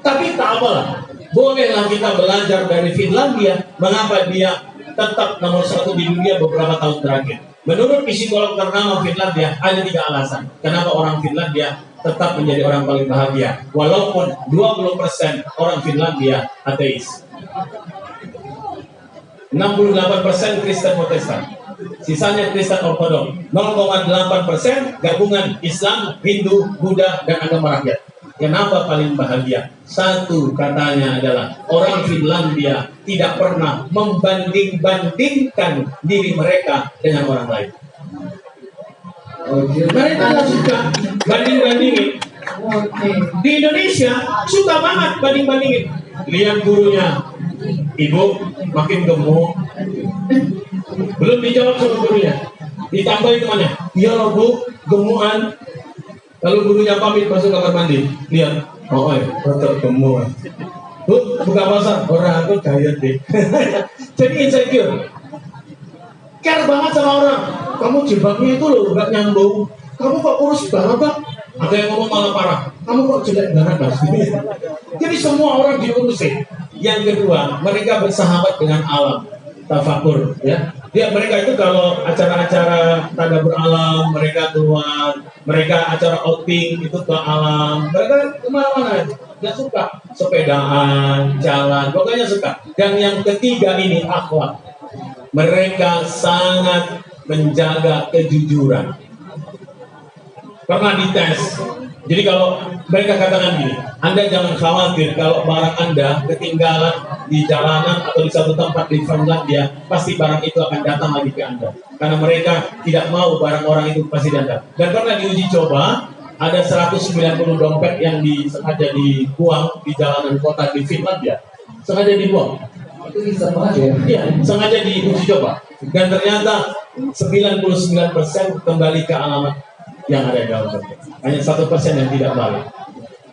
Tapi tak apalah, bolehlah kita belajar dari Finlandia, mengapa dia tetap nomor 1 di dunia beberapa tahun terakhir. Menurut psikolog ternama Finlandia, ada 3 alasan kenapa orang Finlandia tetap menjadi orang paling bahagia, walaupun 20% orang Finlandia ateis. 68% Kristen Protestan, sisanya Kristen Ortodok, 0,8% gabungan Islam, Hindu, Buddha, dan agama rakyat. Kenapa paling bahagia? Satu katanya adalah orang Finlandia tidak pernah membanding-bandingkan diri mereka dengan orang lain. Mereka nggak suka banding-bandingin. Di Indonesia suka banget banding-bandingin. Lihat gurunya, ibu makin gemuk. Belum dijawab sama gurunya, ditambahin temannya, iya loh bu, gemukan. Lalu gurunya pamit masuk kamar mandi, lihat, oh tetap gemuk. Bu, buka pasar, orang aku diet deh. Jadi insecure, care banget sama orang. Kamu jilbabnya itu loh nggak nyambung, kamu kok kurus banget pak. Ada yang ngomong malah parah, kamu kok jelek banget mas. Jadi semua orang diurusin. Yang kedua, mereka bersahabat dengan alam, tafakur, ya. Ya, mereka itu kalau acara-acara tadabur alam, mereka keluar, mereka acara outing itu ke alam, mereka kemana-mana, nggak suka sepedaan, jalan, pokoknya suka. Dan yang ketiga ini akhlak, mereka sangat menjaga kejujuran. Pernah dites, jadi kalau mereka katakan gini, Anda jangan khawatir kalau barang Anda ketinggalan di jalanan atau di satu tempat di Finlandia, pasti barang itu akan datang lagi ke Anda. Karena mereka tidak mau barang orang itu pasti datang. Dan pernah diuji coba, ada 190 dompet yang sengaja dibuang di jalanan kota di Finlandia. Sengaja dibuang. Itu bisa banget ya? Iya, sengaja diuji coba. Dan ternyata 99% kembali ke alamat yang ada di dalam dompet. Hanya 1% yang tidak balik.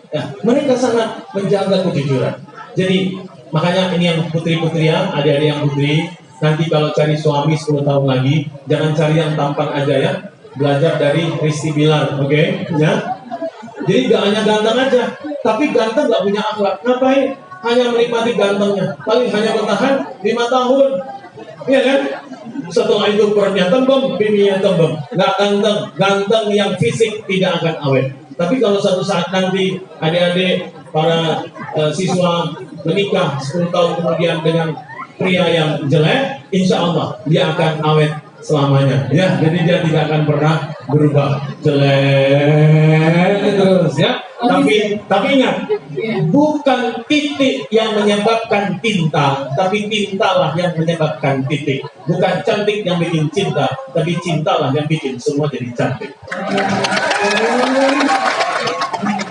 Ya, mereka sangat menjaga kejujuran. Jadi makanya ini yang putri-putri ya, adik-adik yang putri, nanti kalau cari suami 10 tahun lagi, jangan cari yang tampan aja ya. Belajar dari Rizky Bilar, oke? Ya. Jadi gak hanya ganteng aja, tapi ganteng gak punya akhlak. Ngapain? Hanya menikmati gantengnya. Paling hanya bertahan 5 tahun. Iya kan? Setelah itu perutnya tembem, bininya tembem. Nggak ganteng, ganteng yang fisik tidak akan awet. Tapi kalau suatu saat nanti adik-adik para siswa menikah 10 tahun kemudian dengan pria yang jelek, insya Allah dia akan awet selamanya. Ya, jadi dia tidak akan pernah berubah jelek terus ya. Tapi ingat, bukan titik yang menyebabkan tinta, tapi tintalah yang menyebabkan titik. Bukan cantik yang bikin cinta, tapi cintalah yang bikin semua jadi cantik.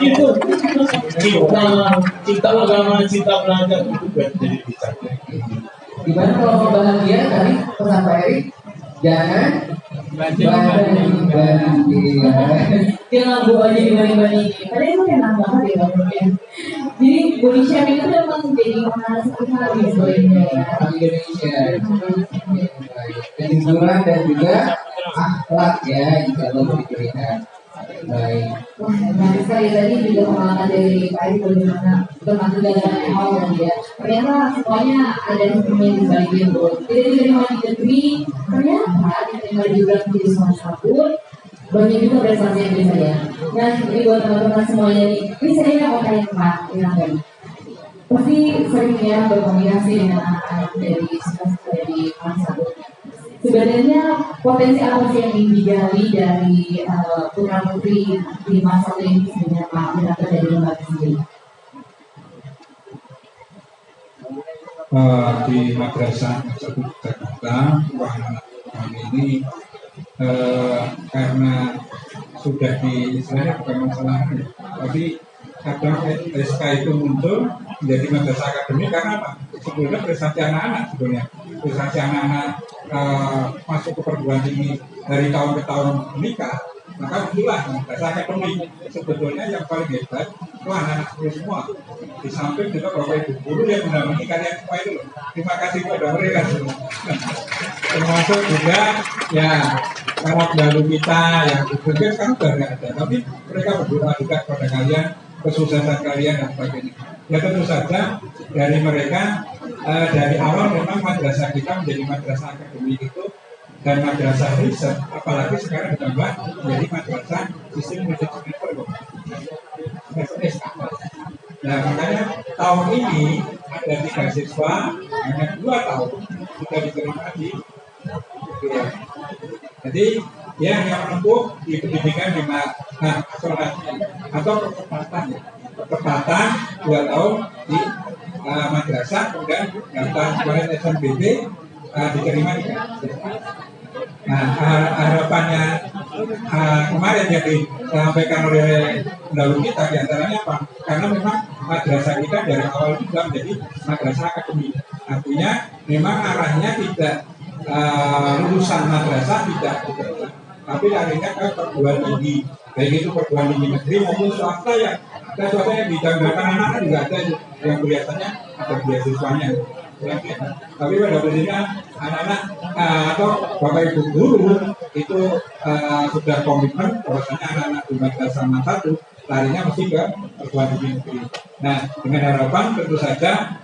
Itu cinta agama, cinta belajar itu jadi cantik. Gimana kalau mau bahagia tadi pesan Pak Erik? Jangan Jangan buat aja dibanding-bandingin. Padahal itu enak banget ya bapaknya. Jadi body shaming itu memang jadi makanan sehari-hari sebenarnya ya. Indonesia. Kejujuran dan juga akhlak ya, jika lo diberikan. Baik. Wah, menarik sekali tadi juga pengalaman dari Pak Erik bagaimana bermantu dalam awal ya. Ternyata semuanya ada hukumnya di balik itu. Tidak diterima di negeri, ternyata diterima juga menjadi seorang sabun. Banyak juga prestasi yang bisa ya. Nah, ini buat teman-teman semuanya nih. Ini saya mau tanya Pak Irangga. Pasti sering ya berkomunikasi dengan anak-anak dari kelas 1. Sebenarnya potensi apa sih yang ingin digali dari putra putri di masa ini sebenarnya Pak Irangga dari lembaga sendiri? Di Madrasah Satu Jakarta, anak kami ini karena sudah di istilahnya bukan masalah tapi kadang SK itu muncul menjadi madrasah akademik karena apa? Sebetulnya prestasi anak-anak prestasi anak-anak masuk ke perguruan tinggi dari tahun ke tahun menikah, maka itulah madrasah akademik. Sebetulnya yang paling hebat itu anak-anak semua. Di samping juga Bapak Ibu guru yang mendampingi kalian semua itu. Terima kasih kepada mereka semua. Termasuk juga ya para pendahulu kita yang mungkin kan sudah nggak ada, tapi mereka berdoa juga kepada kalian, kesuksesan kalian dan sebagainya. Ya tentu saja dari mereka dari awal memang madrasah kita menjadi madrasah akademik itu dan madrasah riset, apalagi sekarang ditambah menjadi madrasah sistem manajemen. Nah makanya tahun ini ada 3 siswa, hanya 2 tahun sudah diterima di kuliah. Jadi yang menempuh di pendidikan di akselerasi atau percepatan 2 tahun di madrasah, kemudian daftar kemarin SNBP diterima di kampus. Nah, harapannya kemarin yang disampaikan oleh pendahulu kita diantaranya apa? Karena memang madrasah kita dari awal juga menjadi madrasah akademik. Artinya memang arahnya tidak lulusan madrasah tidak, tapi larinya ke perguruan tinggi, baik itu perguruan tinggi negeri maupun swasta yang didanggarkan anak-anak juga ada yang biasanya ada beasiswanya. Tapi pada prinsipnya anak-anak atau bapak ibu guru itu sudah komitmen bahwasanya anak-anak di madrasah satu larinya mesti ke perguruan tinggi negeri. Nah, dengan harapan tentu saja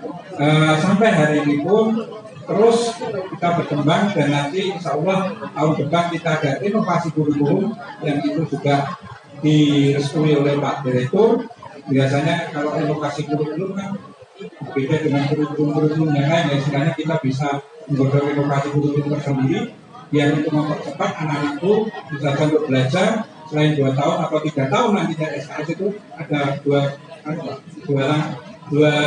sampai hari ini pun terus kita berkembang dan nanti insya Allah tahun depan kita ada inovasi kurikulum yang itu juga direstui oleh Pak Direktur. Biasanya kalau inovasi kurikulum kan beda dengan kurikulum yang lain, ya istilahnya kita bisa membuat inovasi kurikulum tersendiri biar untuk mempercepat anak-anak itu bisa untuk belajar selain 2 tahun atau 3 tahun nanti dari SKS itu ada dua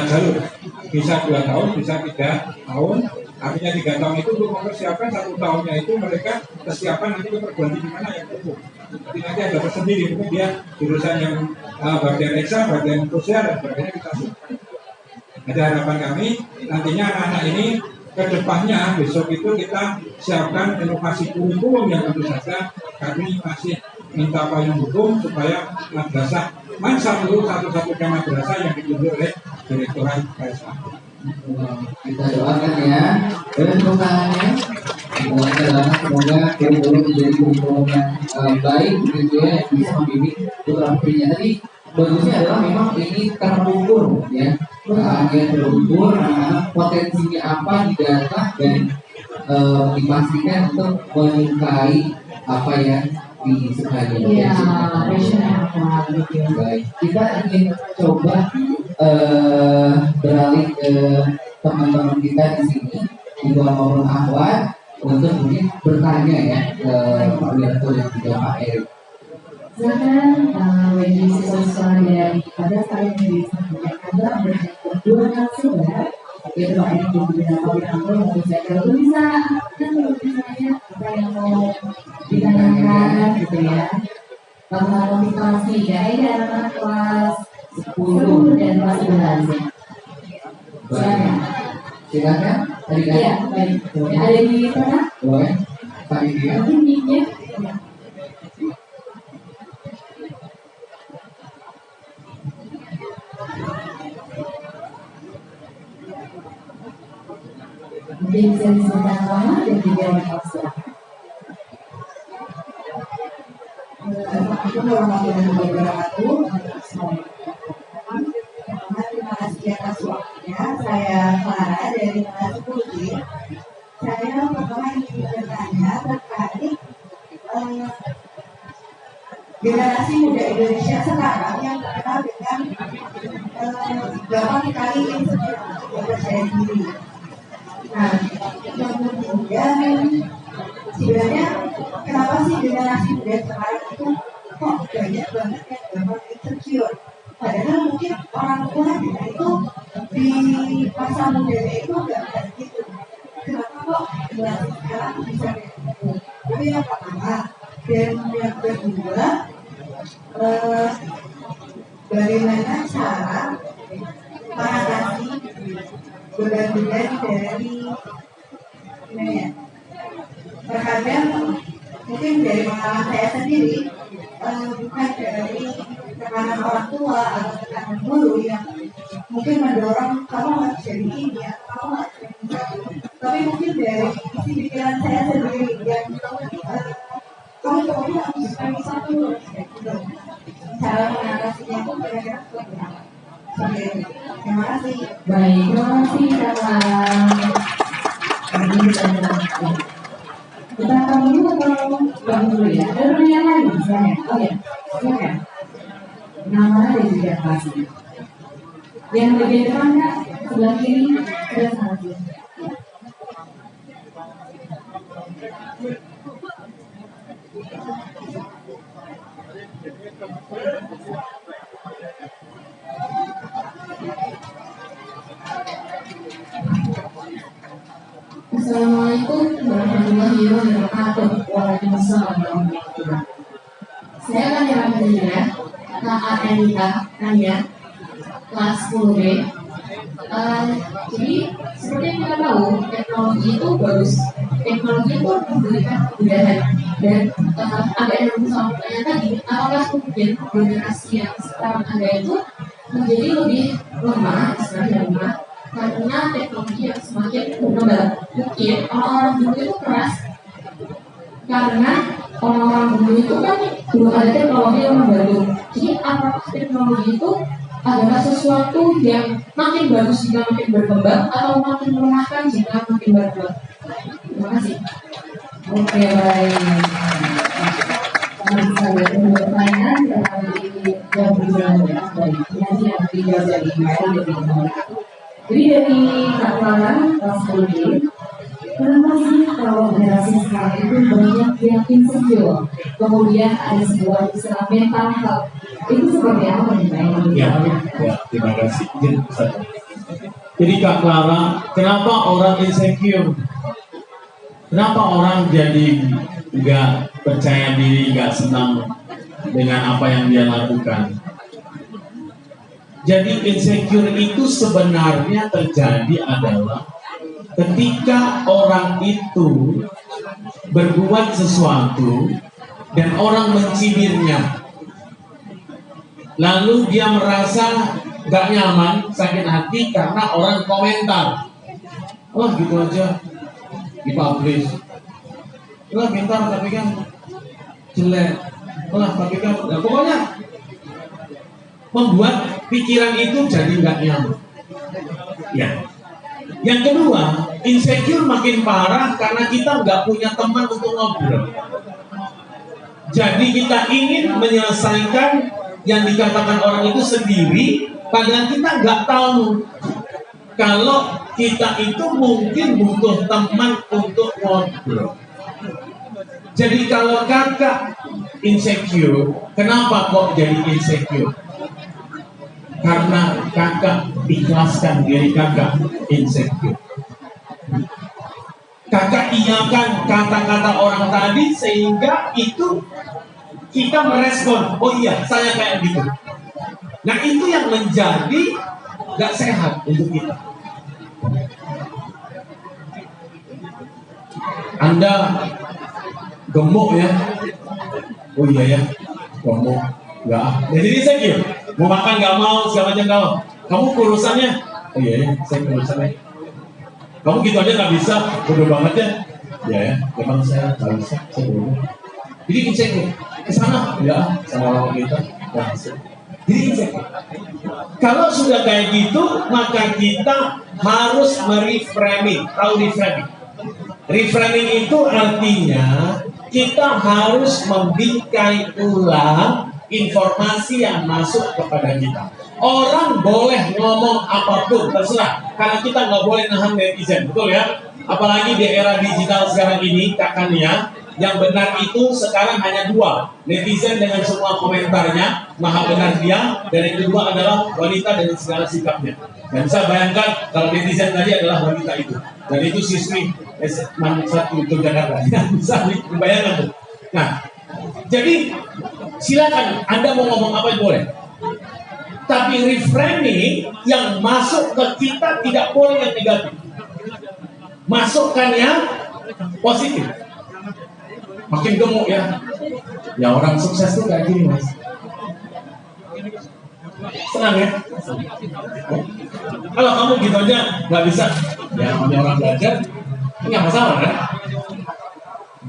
jalur, bisa 2 tahun, bisa 3 tahun. Artinya 3 tahun itu untuk mempersiapkan 1 tahunnya itu mereka persiapan nanti ke perguruan tinggi mana yang cukup. Jadi nanti ada tersendiri, mungkin dia jurusan yang bagian eksa, bagian sosial dan sebagainya kita siapkan. Ada harapan kami nantinya anak-anak ini ke depannya besok itu kita siapkan inovasi kurikulum yang tentu saja kami masih minta payung hukum supaya madrasah Mansar dulu satu-satunya madrasah yang ditunjuk oleh Direktorat KSA. Kita doakan ya, dan tepuk tangannya. Semoga kurikulum menjadi kurikulum yang baik begitu ya, yang bisa membimbing putra-putrinya. Tadi bagusnya adalah memang ini terukur ya, yang terukur potensinya apa didata dan dipastikan untuk menyukai apa yang disukai. Iya, passionnya apa gitu. Baik, kita ingin coba beralih ke teman-teman kita di sini, Ibu maupun Ahwat, untuk mungkin bertanya ya ke Pak Wiranto dan juga Pak Erik. Silakan bagi siswa-siswa dari pada saya yang disampaikan adalah berdua narasumber, yaitu Pak Erik dan juga Pak Wiranto, yang saya kalau bisa dan saya apa yang mau ditanyakan gitu ya. Tentang motivasi ya, ini anak kelas 10 dan kelas 11 ya. Silakan. Iya, baik. Ada di tengah? Boleh. Pak Didi. Ini mungkin bisa disebutkan nama dan juga silakan. Assalamualaikum warahmatullahi wabarakatuh. Terima kasih atas waktunya. Saya Clara dari kelas 10. Saya pertama ingin bertanya terkait generasi muda Indonesia sekarang yang terkenal dengan gampang sekali insecure untuk percaya diri. Nah, kemudian sebenarnya kenapa sih generasi muda sekarang itu kok banyak banget yang gampang insecure? Padahal mungkin orang tua itu di masa mudanya itu nggak gitu. Kenapa kok generasi sekarang bisa kayak gitu? Tapi yang pertama dan yang kedua, bagaimana cara mengatasi beban-beban dari ini ya? Terkadang mungkin dari pengalaman saya sendiri, bukan dari tekanan orang tua atau tekanan guru yang mungkin mendorong kamu harus jadi ini ya, kamu harus jadi itu. Tapi mungkin dari isi pikiran saya sendiri yang kamu pokoknya harus jadi satu gitu. Cara mengatasinya itu kira-kira seperti apa? Terima kasih. Baik, terima kasih kita akan dulu atau bang dulu ya? Ada pertanyaan lagi misalnya? Oh ya, silakan. Nama dan juga kelasnya. Yang lebih depan kan sebelah kiri, sebelah sana. warahmatullahi wabarakatuh. Waalaikumsalam warahmatullahi wabarakatuh. Saya kan yang namanya KANIK Kania kelas 10B. Jadi seperti yang kita tahu, teknologi itu bagus. Teknologi itu memberikan kemudahan dan agak yang sama pertanyaan tadi, apakah kemudian generasi yang sekarang ada itu menjadi lebih lemah, istilahnya lemah, karena teknologi yang semakin berkembang. Mungkin orang-orang dulu itu keras karena orang-orang dulu itu kan belum ada teknologi yang membantu. Jadi apakah teknologi itu adalah sesuatu yang makin bagus jika makin berkembang atau makin melemahkan jika makin berkembang? Terima kasih. Oke, baik. Saya pertanyaan yang berjalan baik. Nanti yang tinggal dari saya lebih banyak. Jadi dari Kak Clara kelas 10, kenapa sih kalau generasi sekarang itu banyak yang insecure? Kemudian ada sebuah istilah mental health. Itu seperti apa nih Pak? Ya, terima kasih. Jadi Kak Clara, kenapa orang insecure? Kenapa orang jadi nggak percaya diri, nggak senang dengan apa yang dia lakukan? Jadi insecure itu sebenarnya terjadi adalah ketika orang itu berbuat sesuatu dan orang mencibirnya, lalu dia merasa gak nyaman, sakit hati karena orang komentar. Wah gitu aja dipublish. Wah pintar tapi kan jelek. Wah tapi kan, nah, pokoknya membuat pikiran itu jadi gak nyaman. Ya. Yang kedua, insecure makin parah karena kita nggak punya teman untuk ngobrol. Jadi kita ingin menyelesaikan yang dikatakan orang itu sendiri, padahal kita nggak tahu kalau kita itu mungkin butuh teman untuk ngobrol. Jadi kalau kakak insecure, kenapa kok jadi insecure? Karena kakak ikhlaskan diri kakak insecure. Kakak iakan kata-kata orang tadi sehingga itu kita merespon, oh iya saya kayak gitu. Nah itu yang menjadi gak sehat untuk kita. Anda gemuk ya, oh iya ya, gemuk, nggak. Jadi insecure. Mau makan nggak mau, segala macam nggak mau. Kamu kurusannya, oh iya ya, saya kurusannya. Kamu gitu aja nggak bisa, bodoh banget ya. Ya ya, memang saya nggak bisa, saya bodoh. Jadi insecure, kesana, ya, sama orang kita, nggak bisa. Jadi insecure. Kalau sudah kayak gitu, maka kita harus mereframing. Tahu reframing? Reframing itu artinya kita harus membingkai ulang informasi yang masuk kepada kita. Orang boleh ngomong apapun, terserah. Karena kita nggak boleh nahan netizen, betul ya? Apalagi di era digital sekarang ini, kakaknya, yang benar itu sekarang hanya dua. Netizen dengan semua komentarnya, maha benar dia, dan yang kedua adalah wanita dengan segala sikapnya. Dan bisa bayangkan kalau netizen tadi adalah wanita itu. Dan itu siswi S1 Jakarta. Bisa dibayangkan tuh. Nah, jadi silakan Anda mau ngomong apa boleh. Tapi reframing yang masuk ke kita tidak boleh yang negatif. Masukkan yang positif. Makin gemuk ya. Ya orang sukses tuh kayak gini mas. Senang ya. Kalau kamu gitu aja nggak bisa. Ya namanya orang belajar nggak masalah kan.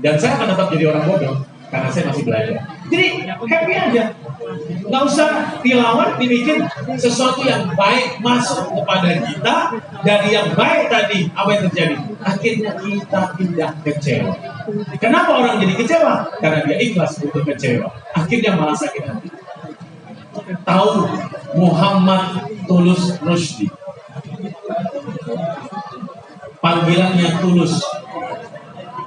Dan saya akan tetap jadi orang bodoh karena saya masih belajar. Jadi happy aja. Nggak usah dilawan, dibikin sesuatu yang baik masuk kepada kita. Dari yang baik tadi, apa yang terjadi? Akhirnya kita tidak kecewa. Kenapa orang jadi kecewa? Karena dia ikhlas untuk kecewa. Akhirnya malah sakit hati. Tahu Muhammad Tulus Rushdie? Panggilannya Tulus.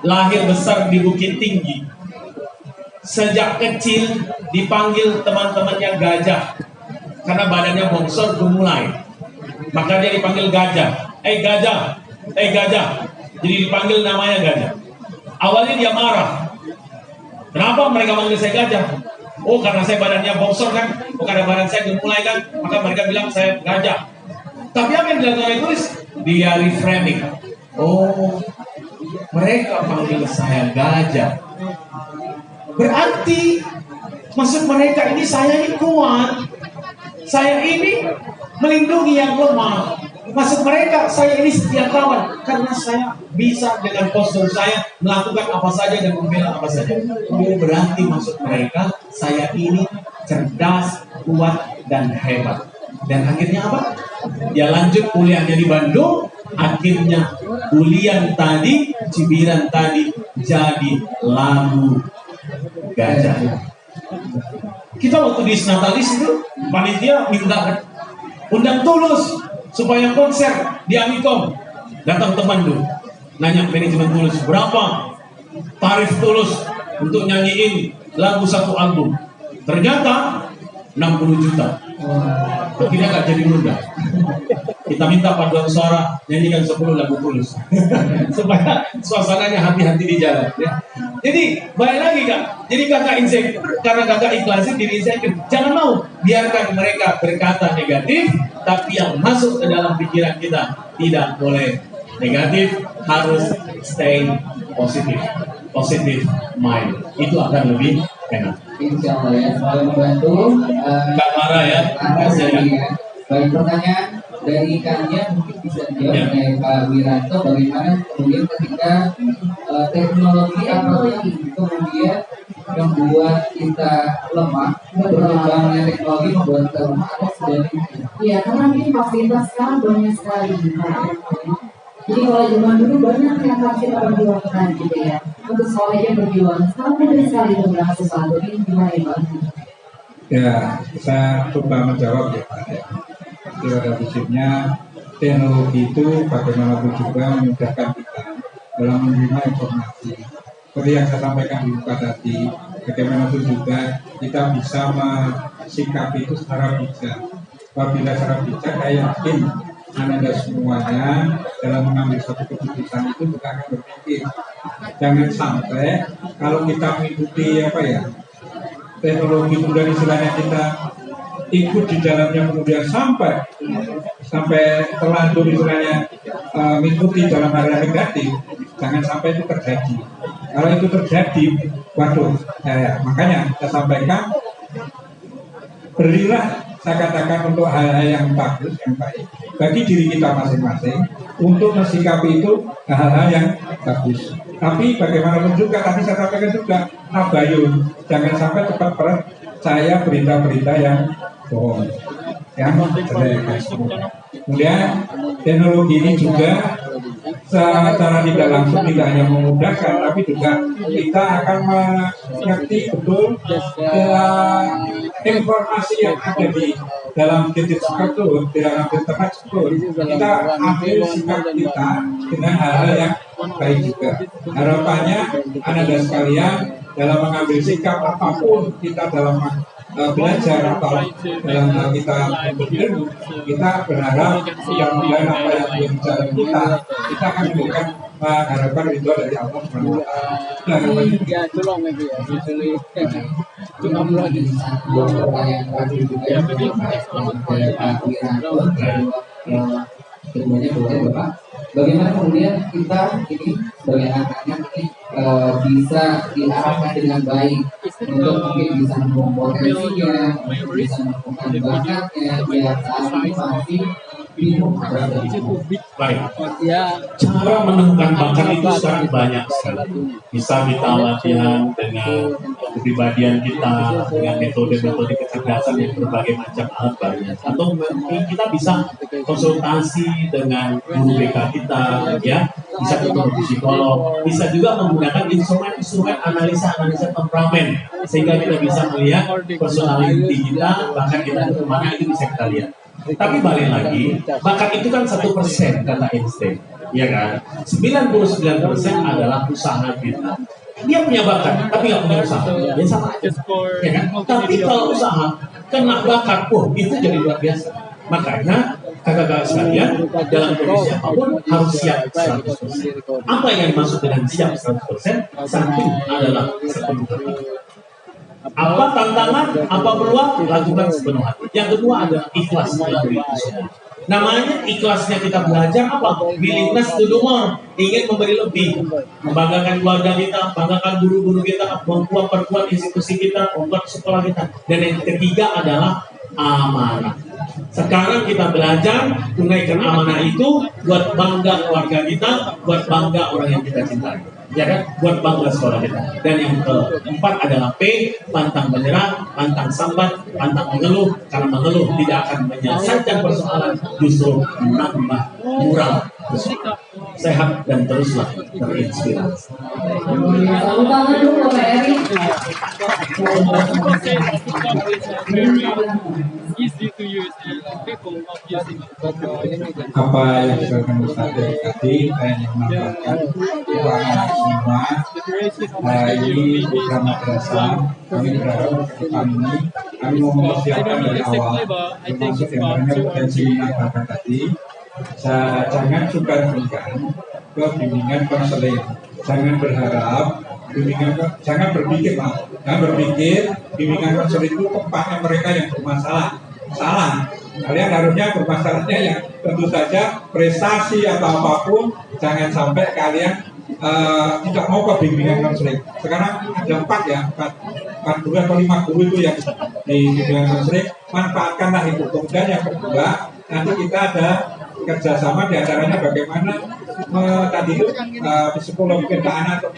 Lahir besar di Bukit Tinggi. Sejak kecil dipanggil teman-temannya gajah karena badannya bongsor gemulai, maka dia dipanggil gajah. Gajah, gajah. Jadi dipanggil namanya gajah. Awalnya dia marah. Kenapa mereka manggil saya gajah? Oh, karena saya badannya bongsor kan, oh, karena badan saya gemulai kan, maka mereka bilang saya gajah. Tapi apa yang dilakukan oleh tulis? Dia reframing. Oh, mereka panggil saya gajah. Berarti maksud mereka ini saya ini kuat. Saya ini melindungi yang lemah. Maksud mereka, saya ini setia kawan karena saya bisa dengan postur saya melakukan apa saja dan membela apa saja. Oh, berarti maksud mereka, saya ini cerdas, kuat, dan hebat. Dan akhirnya apa? Dia lanjut kuliahnya di Bandung. Akhirnya kuliah tadi, cibiran tadi jadi lagu gajah. Kita waktu di Natalis itu, panitia minta undang Tulus supaya konser di Amikom. Datang teman dulu, nanya manajemen Tulus, berapa tarif Tulus untuk nyanyiin lagu satu album? Ternyata 60 juta. Akhirnya gak jadi undang. Kita minta paduan suara nyanyikan 10 lagu Tulus supaya suasananya hati-hati di jalan ya. Jadi balik lagi Kak. Jadi kakak insecure karena kakak ikhlasin diri insecure. Jangan mau biarkan mereka berkata negatif, tapi yang masuk ke dalam pikiran kita tidak boleh negatif, harus stay positif. Positive mind itu akan lebih enak. Insya Allah ya, semoga membantu. Kak Mara ya. Baik, pertanyaan dari kalian mungkin bisa dijawab oleh Pak Wiranto. Bagaimana kemudian ketika teknologi apa yang kemudian membuat kita lemah, berkembangnya teknologi membuat kita lemah atau sebaliknya? Iya, karena ini fasilitas sekarang banyak sekali. Jadi kalau zaman dulu banyak yang harus kita perjuangkan gitu ya. Untuk sekolahnya berjuang. Sekarang mudah sekali untuk sesuatu. Ini gimana ya Pak? Ya, saya coba menjawab ya Pak. Pada prinsipnya teknologi itu bagaimanapun juga memudahkan kita dalam menerima informasi. Seperti yang saya sampaikan di muka tadi, bagaimanapun juga kita bisa mensikapi itu secara bijak. Apabila secara bijak, saya yakin Anda semuanya dalam mengambil satu keputusan itu juga akan berpikir. Jangan sampai kalau kita mengikuti teknologi kemudian istilahnya kita ikut di dalamnya kemudian sampai terlanjur istilahnya mengikuti dalam hal yang negatif, jangan sampai itu terjadi. Kalau itu terjadi, waduh, makanya saya sampaikan, berilah saya katakan untuk hal-hal yang bagus, yang baik bagi diri kita masing-masing untuk mensikapi itu hal-hal yang bagus. Tapi bagaimanapun juga tadi saya sampaikan juga tabayun, jangan sampai cepat percaya berita-berita yang bohong, yang jelek. Kemudian teknologi ini juga secara tidak langsung tidak hanya memudahkan, tapi juga kita akan mengerti betul informasi yang ada di dalam gadget tersebut, di dalam internet tersebut. Kita ambil sikap kita dengan hal-hal yang baik juga. Harapannya Anda sekalian dalam mengambil sikap apapun kita dalam belajar atau dalam hal kita berilmu, kita berharap mudah-mudahan apa yang bicara kita akan memberikan harapan itu dari Allah SWT. Kemudian boleh Bapak, bagaimana kemudian kita ini sebagai anak-anak ini bisa diarahkan dengan baik untuk mungkin bisa menemukan potensinya, bisa menemukan bakatnya, biar saat ini masih bingung. Baik, cara menemukan bakat itu sekarang banyak sekali. Bisa kita latihan dengan kepribadian kita, dengan metode-metode kecerdasan yang berbagai macam alat banyak. Atau mungkin kita bisa konsultasi dengan guru BK kita, ya, bisa ketemu psikolog, bisa juga menggunakan instrumen analisa temperamen, sehingga kita bisa melihat personality kita, bakat kita itu kemana, itu bisa kita lihat. Tapi balik lagi, bakat itu kan 1% kata Einstein, ya kan? 99% adalah usaha kita. Dia punya bakat, tapi nggak punya usaha, ya sama aja, ya kan? Tapi kalau usaha kena bakat, itu jadi luar biasa. Makanya Kakak-kakak sekalian, dalam kondisi apapun harus siap 100%. Apa yang dimaksud dengan siap 100%? Satu adalah sepenuh hati. Apa tantangan, apa peluang, lakukan sepenuh hati. Yang kedua adalah ikhlas melalui usaha. Namanya ikhlasnya kita belajar apa? Willingness to do more. Ingin memberi lebih. Membanggakan keluarga kita, banggakan guru-guru kita, memperkuat institusi kita, memperkuat sekolah kita. Dan yang ketiga adalah amanah. Sekarang kita belajar tunaikan amanah itu buat bangga keluarga kita, buat bangga orang yang kita cintai. Ya kan? Buat bangga sekolah kita. Dan yang keempat adalah P, pantang menyerah, pantang sambat, pantang mengeluh. Karena mengeluh tidak akan menyelesaikan persoalan, justru menambah mural. Sehat dan teruslah terinspirasi. Selalu banget dulu Pak Eri. Apa yang disampaikan Ustaz tadi, saya ingin menambahkan bahwa semua ini program madrasah kami berharap ke depan ini kami mau mempersiapkan dari awal, termasuk yang namanya potensi menambahkan tadi. Jangan sukar-sukar ke bimbingan konseling. Jangan berharap jangan berpikir bimbingan konseling itu tempatnya mereka yang bermasalah. Salah. Kalian harusnya bermasalahnya yang tentu saja prestasi atau apapun, jangan sampai kalian tidak mau ke bimbingan konseling. Sekarang ada 4 guru atau 5 guru itu yang di bimbingan konseling, manfaatkanlah itu. Kemudian yang kedua, nanti kita ada kerjasama diantaranya bagaimana tadi itu psikologi anak atau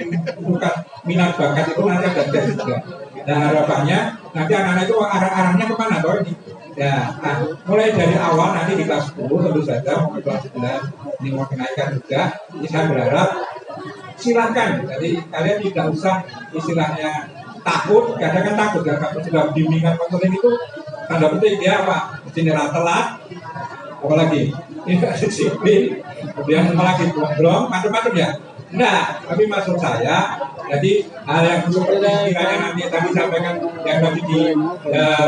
bukan minat bakat itu nanti ada tes juga. Dan harapannya nanti anak-anak itu arah-arahnya kemana toh ini? Ya, nah, mulai dari awal nanti di kelas 10 tentu saja mau ke kelas 11 ini mau kenaikan juga. Jadi saya berharap silakan. Jadi kalian tidak usah istilahnya takut. Kadang kan takut ya kalau sudah bimbingan konseling itu tanda petik dia apa? Jenderal telat. Apalagi tidak disiplin, kemudian apalagi gondrong, macam-macam ya. Nah, tapi maksud saya, jadi hal yang seperti kiranya nanti tadi sampaikan yang tadi di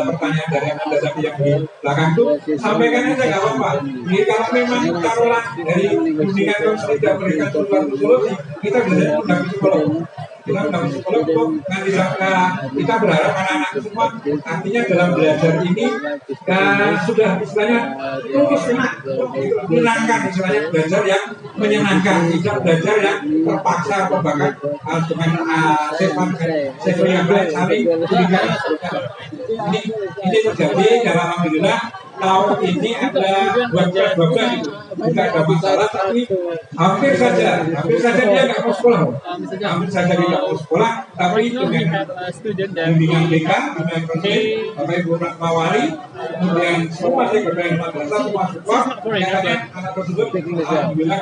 pertanyaan dari Anda tadi yang di belakang itu, sampaikan aja nggak apa-apa. Jadi kalau memang taruhlah dari bimbingan konseling tidak memberikan solusi, kita bisa undang psikolog. Kita undang psikolog untuk nanti kita berharap anak-anak semua artinya dalam belajar ini sudah istilahnya menyenangkan, istilahnya belajar yang menyenangkan, tidak belajar yang terpaksa atau bahkan dengan sifat yang lain saling ini terjadi dan alhamdulillah tahun ini ada 12 itu tidak ada masalah, tapi hampir saja dia nggak mau sekolah, hampir saja dia nggak mau sekolah, tapi dengan bimbingan BK, bimbingan konseling, Bapak Ibu Mawali, kemudian semua sekretariat madrasah, semua support, menyatakan anak tersebut alhamdulillah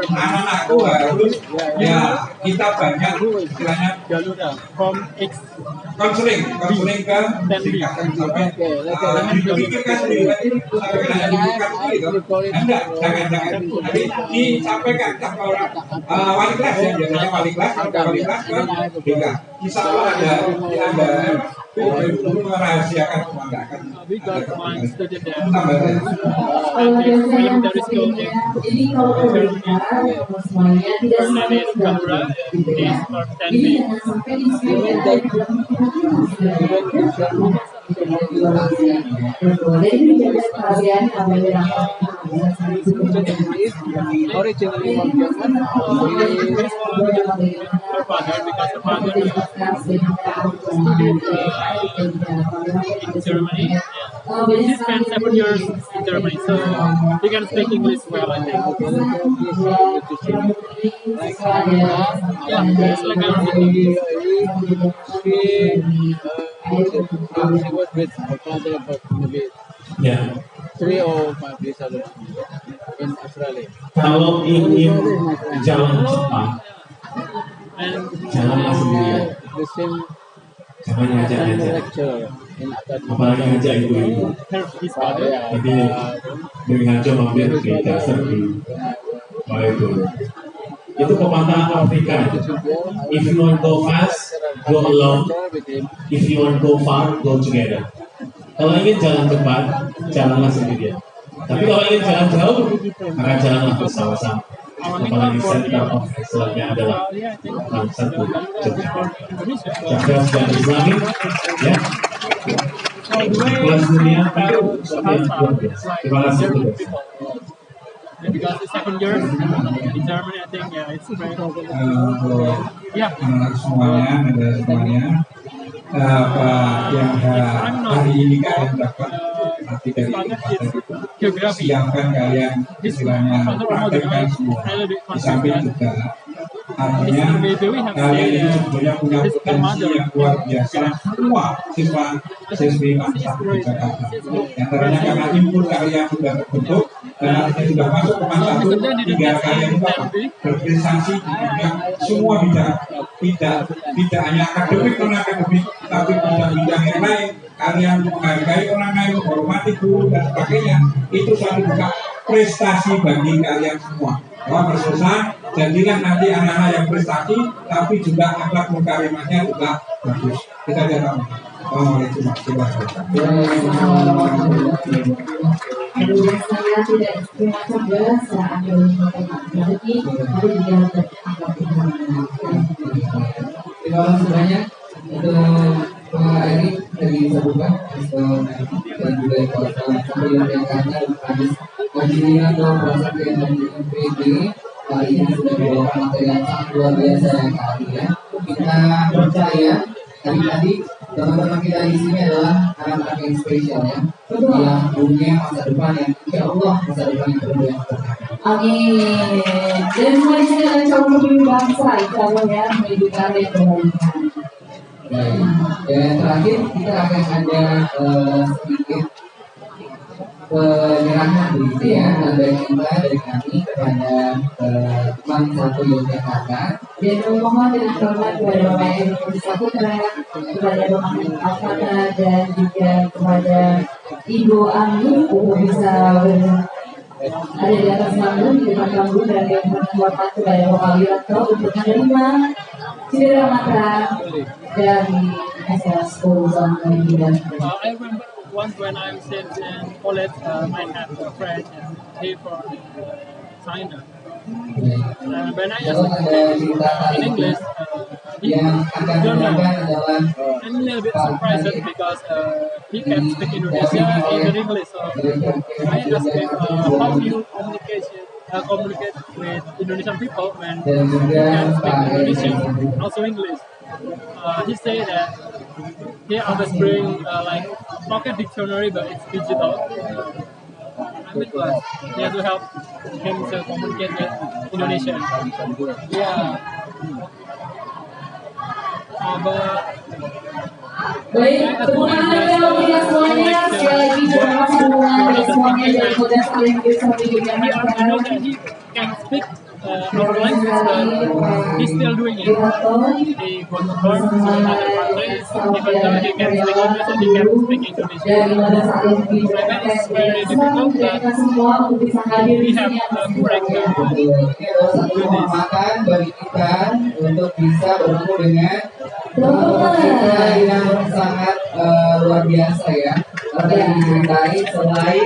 anak-anakku harus ya kita banyak istilahnya konseling ke tingkatan sampai dipikirkan sendiri sampai kena dibuka sendiri enggak, jangan jadi disampaikan ke orang wali kelas ya, biasanya wali kelas ke BK. Insya Allah ada merahasiakan semua, nggak akan jadi kalau berbicara semuanya tidak semuanya gitu ya. Jadi jangan sampai di sini jadi menjaga kerahasiaan apa yang in Germany. He spent 7 years in Germany, so he can speak English well, I think. Yeah, it's like she was with her father for maybe 3 or 5 years ago in Australia. Kalau ingin jalan cepat, and jalanlah sendirian. The same Jangan ngajak-ngajak, lecture in academy. apalagi ngajak ibu-ibu. help his father. Jadi dengan ngajak mampir ke dasar di Bible. Itu pepatah Afrika. If you want to go fast, go alone. If you want to go far, go together. Kalau ingin jalan cepat, jalanlah sendirian. Tapi kalau ingin jalan jauh, maka jalanlah bersama-sama. Apalagi center of excellence-nya adalah satu cerdas dan Islami, ya. Kelas dunia itu sesuatu yang luar biasa. Terima kasih. And because it's 7 years in Germany, I think it's great. Yeah. Anak semuanya, ada semuanya. Apa yang hari ini kalian dapat nanti dari tempat siapkan kalian istilahnya praktekkan semua. Di samping juga artinya kalian itu sebenarnya punya potensi yang luar biasa. Semua siswi masa di Jakarta. Yang ternyata karena input kalian sudah terbentuk dan artinya sudah masuk ke masa itu, tinggal kalian juga berprestasi di bidang semua bidang. Tidak hanya akademik non-akademik, tapi bidang-bidang yang lain. Kalian menghargai orang lain, menghormati guru dan sebagainya. Itu suatu juga prestasi bagi kalian semua. Bahwa bersusah, jadilah nanti anak-anak yang prestasi, tapi juga akhlak mukarimahnya juga bagus. Kita lihat. Assalamualaikum warahmatullahi wabarakatuh. Aduh, saya tidak terima cerdas, saya ambil lagi, tapi juga Terima kasih banyak untuk pengarang ini dari Sabukan dan juga sampai yang karena habis kajian atau proses yang PB kali ini sudah membawa materi yang sangat luar biasa yang kali ya. Kita percaya tadi teman-teman kita di sini adalah anak-anak yang spesial ya, yang punya masa depan yang insya Allah masa depan yang penuh yang berkah. amin. Dan semuanya dengan calon pemimpin bangsa, insya Allah ya, menuju karya yang berbalikan. Baik. Dan terakhir kita akan ada sedikit penyerahan begitu ya, tanda cinta dari kami kepada teman satu Yogyakarta. Dan memohon dengan hormat kepada Bapak Eri Putra, kepada Bapak Alfata dan juga kepada Ibu Ami untuk bisa ada di atas panggung di depan panggung dan yang hormat kepada Bapak Wiranto untuk menerima cedera mata dari SL School Zona Medan. I remember once when I was in college, I had a friend and he from China. When I asked in English, he don't know. I'm a little bit surprised because he can speak Indonesia in English. So I asked him, how do you communicate with Indonesian people when you can speak Indonesian, also English? He said that he always bring like pocket dictionary, but it's digital. I'm glad he has to help him to communicate with Indonesian. Yeah. But baik, tepuk tangan untuk kita semuanya. Sekali lagi terima kasih untuk semuanya dari Kodas Alim Desa Medan. He can speak our language, but he's still doing it. He goes to learn some other countries, even though he can speak English and he can speak Indonesian. Maybe it's very difficult, but we have a breakthrough. Ini adalah satu kehormatan bagi kita untuk bisa bertemu dengan teman-teman kita yang sangat luar biasa ya. Karena diceritain selain